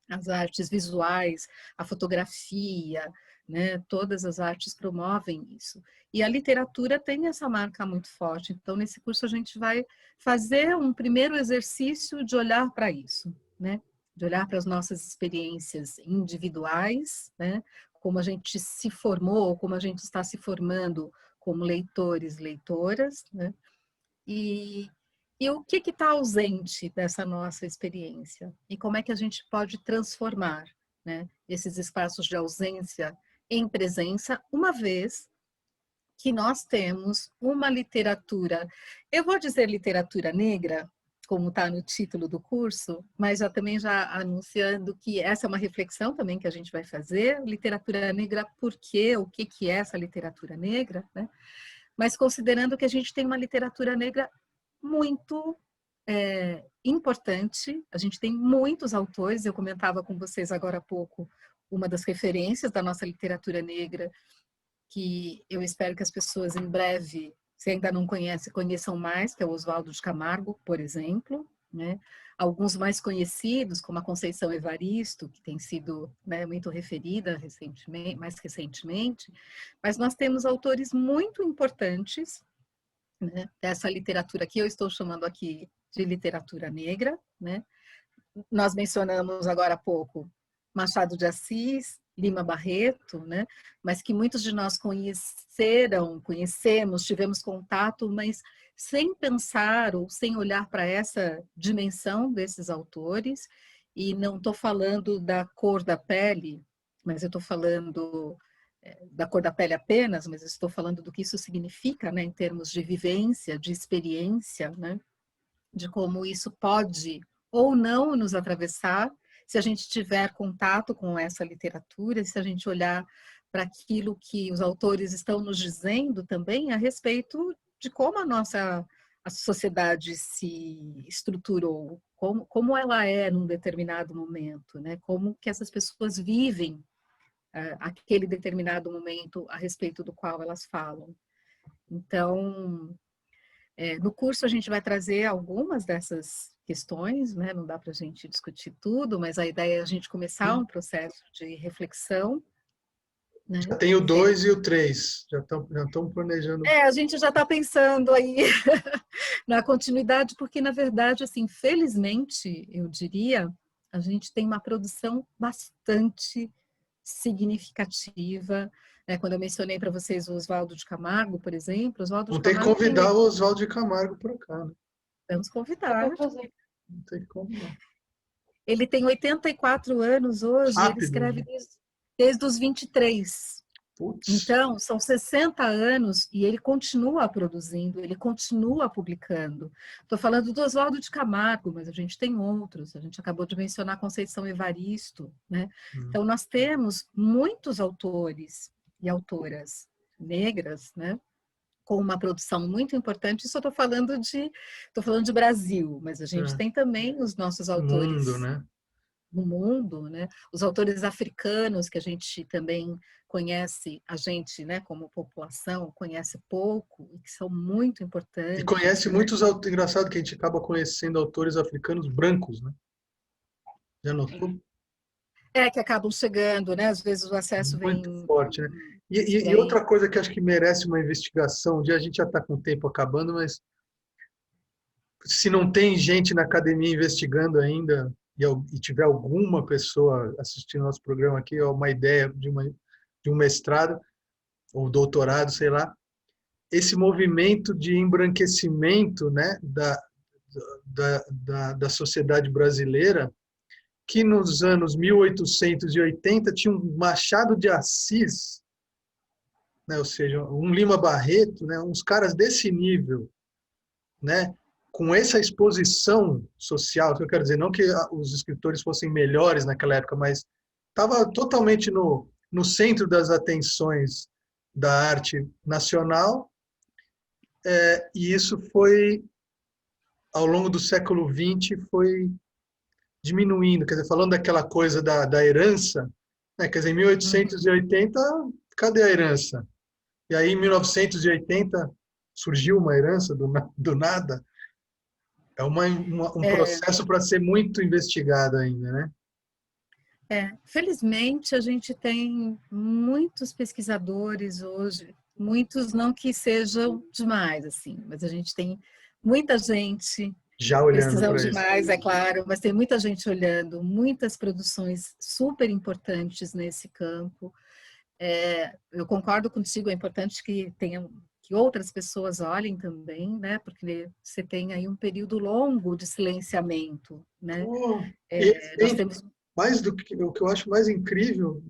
As artes visuais, a fotografia, né? Todas as artes promovem isso. E a literatura tem essa marca muito forte. Então, nesse curso, a gente vai fazer um primeiro exercício de olhar para isso, né? De olhar para as nossas experiências individuais, né? Como a gente se formou, como a gente está se formando como leitores, leitoras, né? E E o que está ausente dessa nossa experiência? E como é que a gente pode transformar, né, esses espaços de ausência em presença, uma vez que nós temos uma literatura, eu vou dizer literatura negra, como está no título do curso, mas também já anunciando que essa é uma reflexão também que a gente vai fazer, literatura negra, por quê, o que é essa literatura negra, né? Mas considerando que a gente tem uma literatura negra muito importante, a gente tem muitos autores, eu comentava com vocês agora há pouco, uma das referências da nossa literatura negra, que eu espero que as pessoas em breve, se ainda não conhecem, conheçam mais, que é o Oswaldo de Camargo, por exemplo, né? Alguns mais conhecidos, como a Conceição Evaristo, que tem sido, né, muito referida recentemente, mais recentemente, mas nós temos autores muito importantes, né, dessa literatura que eu estou chamando aqui de literatura negra, né? Nós mencionamos agora há pouco Machado de Assis, Lima Barreto, né? Mas que muitos de nós conhecemos, tivemos contato, mas sem pensar ou sem olhar para essa dimensão desses autores. E não estou falando da cor da pele, mas eu estou falando da cor da pele apenas, mas estou falando do que isso significa, né, em termos de vivência, de experiência, né? De como isso pode ou não nos atravessar, se a gente tiver contato com essa literatura, se a gente olhar para aquilo que os autores estão nos dizendo também a respeito de como a sociedade se estruturou, como ela é num determinado momento, né? Como que essas pessoas vivem aquele determinado momento a respeito do qual elas falam. Então, no curso a gente vai trazer algumas dessas questões, né? Não dá para a gente discutir tudo, mas a ideia é a gente começar um processo de reflexão. Né? Já tem o 2 e o 3, já estão planejando. A gente já está pensando aí na continuidade, porque na verdade, assim, felizmente, eu diria, a gente tem uma produção bastante significativa. Quando eu mencionei para vocês o Oswaldo de Camargo, por exemplo, Oswaldo de Vamos ter que Camargo convidar o Oswaldo de Camargo para cá, né? Vamos convidar. Não tem como não. Ele tem 84 anos hoje, Rápido, ele escreve né? desde os 23. Putz. Então, são 60 anos e ele continua produzindo, ele continua publicando. Estou falando do Oswaldo de Camargo, mas a gente tem outros. A gente acabou de mencionar a Conceição Evaristo, né? Então, nós temos muitos autores e autoras negras, né? Com uma produção muito importante. Isso eu estou falando de Brasil, mas a gente tem também os nossos autores mundo, né? no mundo, né? Os autores africanos que a gente também conhece, a gente, né, como população, conhece pouco e que são muito importantes. E conhece muitos autores, engraçado que a gente acaba conhecendo autores africanos brancos, né? Já notou? Que acabam chegando, né? Às vezes o acesso muito vem forte, né? E outra coisa que acho que merece uma investigação, a gente já está com o tempo acabando, mas se não tem gente na academia investigando ainda e tiver alguma pessoa assistindo nosso programa aqui, é uma ideia de um mestrado ou doutorado, sei lá, esse movimento de embranquecimento, né, da sociedade brasileira, que nos anos 1880 tinha um Machado de Assis, né, ou seja, um Lima Barreto, né, uns caras desse nível, né, com essa exposição social, que eu quero dizer, não que os escritores fossem melhores naquela época, mas estava totalmente no centro das atenções da arte nacional, e isso foi, ao longo do século XX, foi diminuindo, quer dizer, falando daquela coisa da herança, né, quer dizer, em 1880, cadê a herança? E aí, em 1980, surgiu uma herança do nada. É um processo para ser muito investigado ainda, né? Felizmente, a gente tem muitos pesquisadores hoje, muitos não que sejam demais, assim, mas a gente tem muita gente já olhando precisamos para de mais, é claro, mas tem muita gente olhando, muitas produções super importantes nesse campo. Eu concordo contigo, é importante que que outras pessoas olhem também, né? Porque você tem aí um período longo de silenciamento, né? Oh, e Nós recente, temos... mais do que o que eu acho mais incrível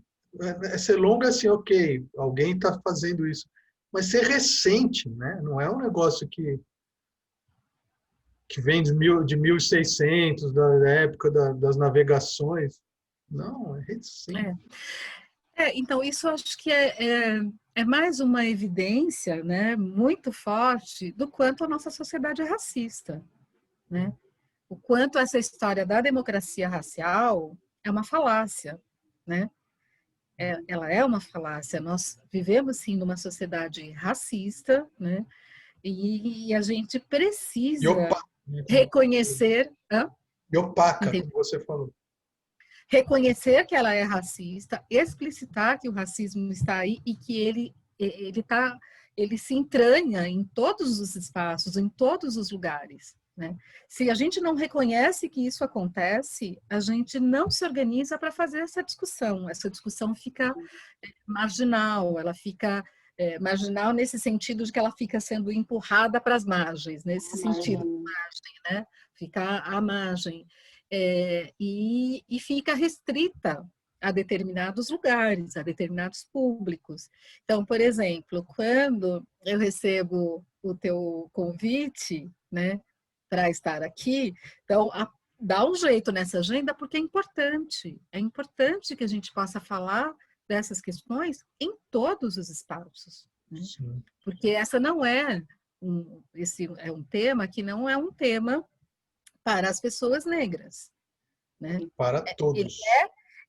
é ser longo assim, ok, alguém está fazendo isso, mas ser recente, né? Não é um negócio que vem de 1600, da época das navegações. Não, é recente. então, isso eu acho que é mais uma evidência, né, muito forte do quanto a nossa sociedade é racista, né? O quanto essa história da democracia racial é uma falácia, né? Ela é uma falácia. Nós vivemos, sim, numa sociedade racista, né? E a gente E precisa opaca, né, reconhecer... Hã? e opaca, Entendi. como você falou. Reconhecer que ela é racista, explicitar que o racismo está aí e que ele se entranha em todos os espaços, em todos os lugares, né? Se a gente não reconhece que isso acontece, a gente não se organiza para fazer essa discussão. Essa discussão fica marginal, ela fica marginal nesse sentido de que ela fica sendo empurrada para as margens, nesse sentido, né? Fica à margem. E fica restrita a determinados lugares, a determinados públicos. Então, por exemplo, quando eu recebo o teu convite, né, para estar aqui, então dá um jeito nessa agenda porque é importante que a gente possa falar dessas questões em todos os espaços, né? Porque essa não esse é um tema que não é um tema para as pessoas negras, né? Para Ele todos.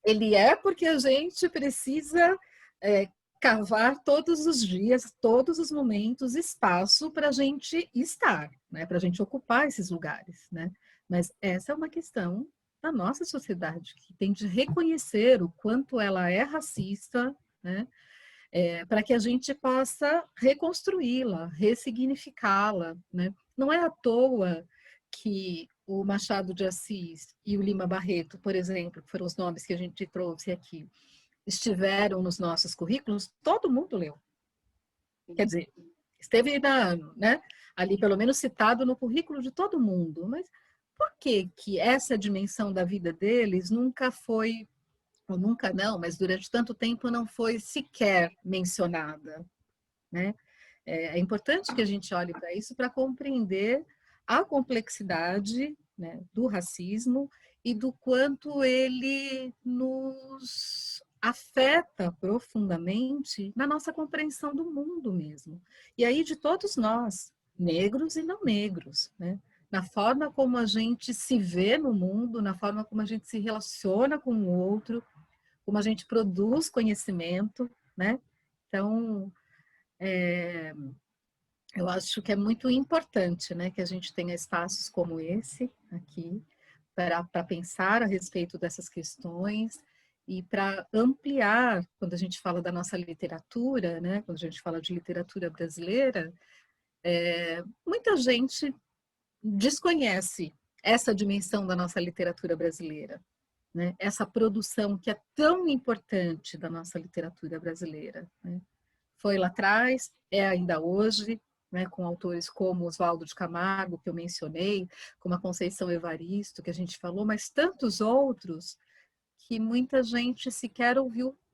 ele é porque a gente precisa cavar todos os dias, todos os momentos, espaço para a gente estar, né? Para a gente ocupar esses lugares, né? Mas essa é uma questão da nossa sociedade, que tem de reconhecer o quanto ela é racista, né? Para que a gente possa reconstruí-la, ressignificá-la, né? Não é à toa que o Machado de Assis e o Lima Barreto, por exemplo, que foram os nomes que a gente trouxe aqui, estiveram nos nossos currículos, todo mundo leu. Quer dizer, esteve né, ali pelo menos citado no currículo de todo mundo, mas por que essa dimensão da vida deles nunca foi, ou nunca não, mas durante tanto tempo não foi sequer mencionada, né? É importante que a gente olhe para isso para compreender a complexidade, né, do racismo e do quanto ele nos afeta profundamente na nossa compreensão do mundo mesmo. E aí de todos nós, negros e não negros, né? Na forma como a gente se vê no mundo, na forma como a gente se relaciona com o outro, como a gente produz conhecimento, né? Então, eu acho que é muito importante, né, que a gente tenha espaços como esse aqui para pensar a respeito dessas questões e para ampliar, quando a gente fala da nossa literatura, né, quando a gente fala de literatura brasileira, muita gente desconhece essa dimensão da nossa literatura brasileira, né, essa produção que é tão importante da nossa literatura brasileira, né? Foi lá atrás, é ainda hoje, né, com autores como Oswaldo de Camargo, que eu mencionei, como a Conceição Evaristo, que a gente falou, mas tantos outros que muita gente sequer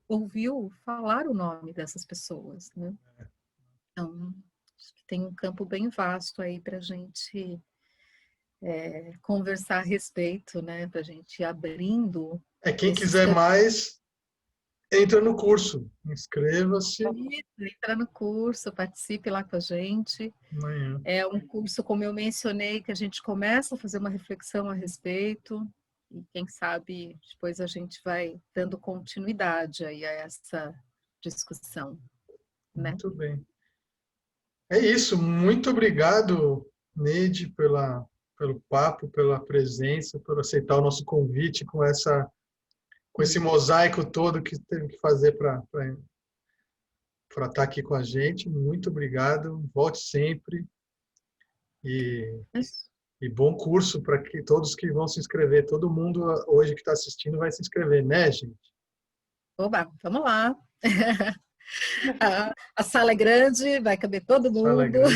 ouviu falar o nome dessas pessoas, né? Então, acho que tem um campo bem vasto aí para a gente conversar a respeito, né? Para a gente ir abrindo Quem esses quiser campos. mais, entra no curso. Inscreva-se. Entra no curso, participe lá com a gente. Amanhã. É um curso, como eu mencionei, que a gente começa a fazer uma reflexão a respeito e quem sabe depois a gente vai dando continuidade aí a essa discussão, né? Muito bem. É isso. Muito obrigado, Neide, pelo papo, pela presença, por aceitar o nosso convite com esse mosaico todo que teve que fazer para estar aqui com a gente. Muito obrigado. Volte sempre. E bom curso para que todos que vão se inscrever. Todo mundo hoje que está assistindo vai se inscrever, né, gente? Oba, vamos lá! A sala é grande, vai caber todo Sala mundo. grande.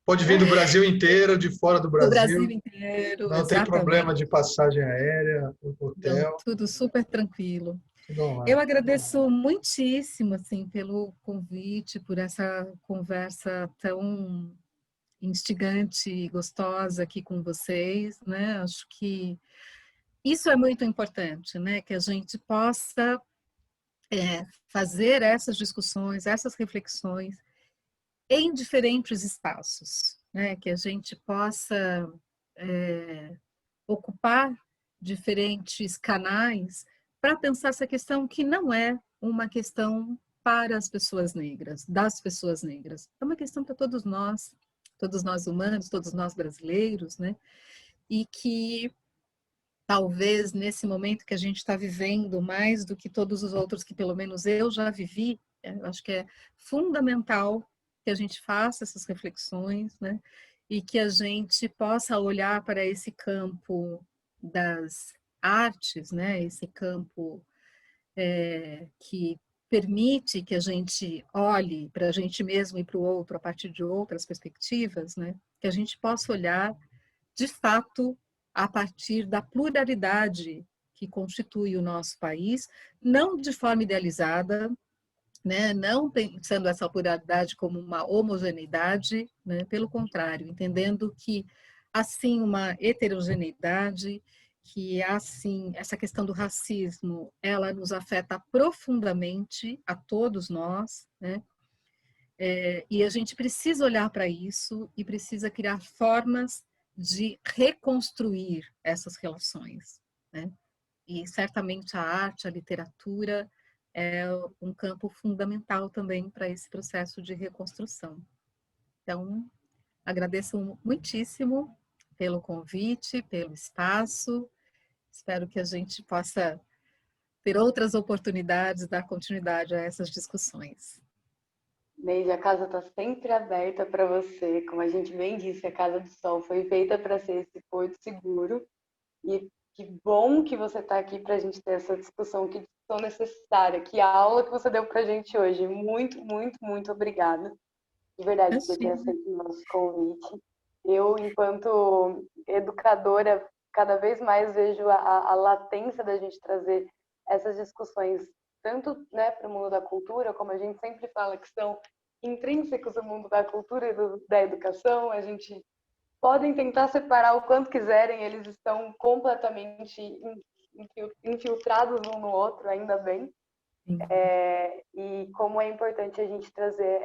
Pode vir do Brasil inteiro, de fora do Do Brasil Brasil. inteiro, Não tem problema exatamente. de passagem aérea, Então, hotel, tudo super tranquilo. tudo Eu online. agradeço muitíssimo, assim, pelo convite, por essa conversa tão instigante e gostosa aqui com vocês, né? Acho que isso é muito importante, né? Que a gente possa fazer essas discussões, essas reflexões em diferentes espaços, né? Que a gente possa ocupar diferentes canais para pensar essa questão que não é uma questão para as pessoas negras, das pessoas negras. É uma questão para todos nós humanos, todos nós brasileiros, né? E que talvez nesse momento que a gente está vivendo, mais do que todos os outros que pelo menos eu já vivi, eu acho que é fundamental que a gente faça essas reflexões, né? E que a gente possa olhar para esse campo das artes, né? Esse campo que permite que a gente olhe para a gente mesmo e para o outro a partir de outras perspectivas, né? Que a gente possa olhar de fato, a partir da pluralidade que constitui o nosso país, não de forma idealizada, né? Não pensando essa pluralidade como uma homogeneidade, né? Pelo contrário, entendendo que assim uma heterogeneidade, que assim essa questão do racismo, ela nos afeta profundamente a todos nós, né? E a gente precisa olhar para isso e precisa criar formas de reconstruir essas relações, né? E certamente a arte, a literatura é um campo fundamental também para esse processo de reconstrução. Então, agradeço muitíssimo pelo convite, pelo espaço. Espero que a gente possa ter outras oportunidades, dar continuidade a essas discussões. Neide, a casa está sempre aberta para você. Como a gente bem disse, a Casa do Sol foi feita para ser esse porto seguro. E que bom que você está aqui para a gente ter essa discussão, que discussão necessária, que aula que você deu para a gente hoje. Muito, muito, muito obrigada, de verdade, por ter aceito o nosso convite. Eu, enquanto educadora, cada vez mais vejo a latência da gente trazer essas discussões, tanto, né, para o mundo da cultura, como a gente sempre fala que são intrínsecos ao mundo da cultura e da educação. A gente podem tentar separar o quanto quiserem, eles estão completamente infiltrados um no outro, ainda bem. E como é importante a gente trazer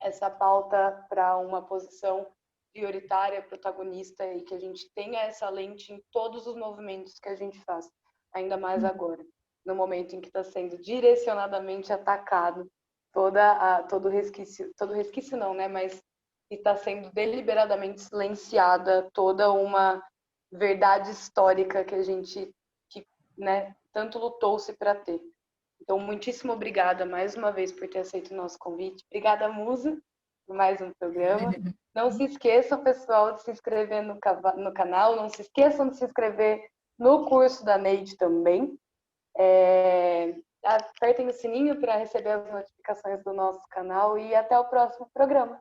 essa pauta para uma posição prioritária, protagonista, e que a gente tenha essa lente em todos os movimentos que a gente faz, ainda mais agora, no momento em que está sendo direcionadamente atacado todo resquício não, né? Mas está sendo deliberadamente silenciada toda uma verdade histórica que a gente, né, tanto lutou-se para ter. Então, muitíssimo obrigada mais uma vez por ter aceito o nosso convite. Obrigada, Musa, por mais um programa. Não se esqueçam, pessoal, de se inscrever no canal. Não se esqueçam de se inscrever no curso da Neide também. Apertem o sininho para receber as notificações do nosso canal e até o próximo programa.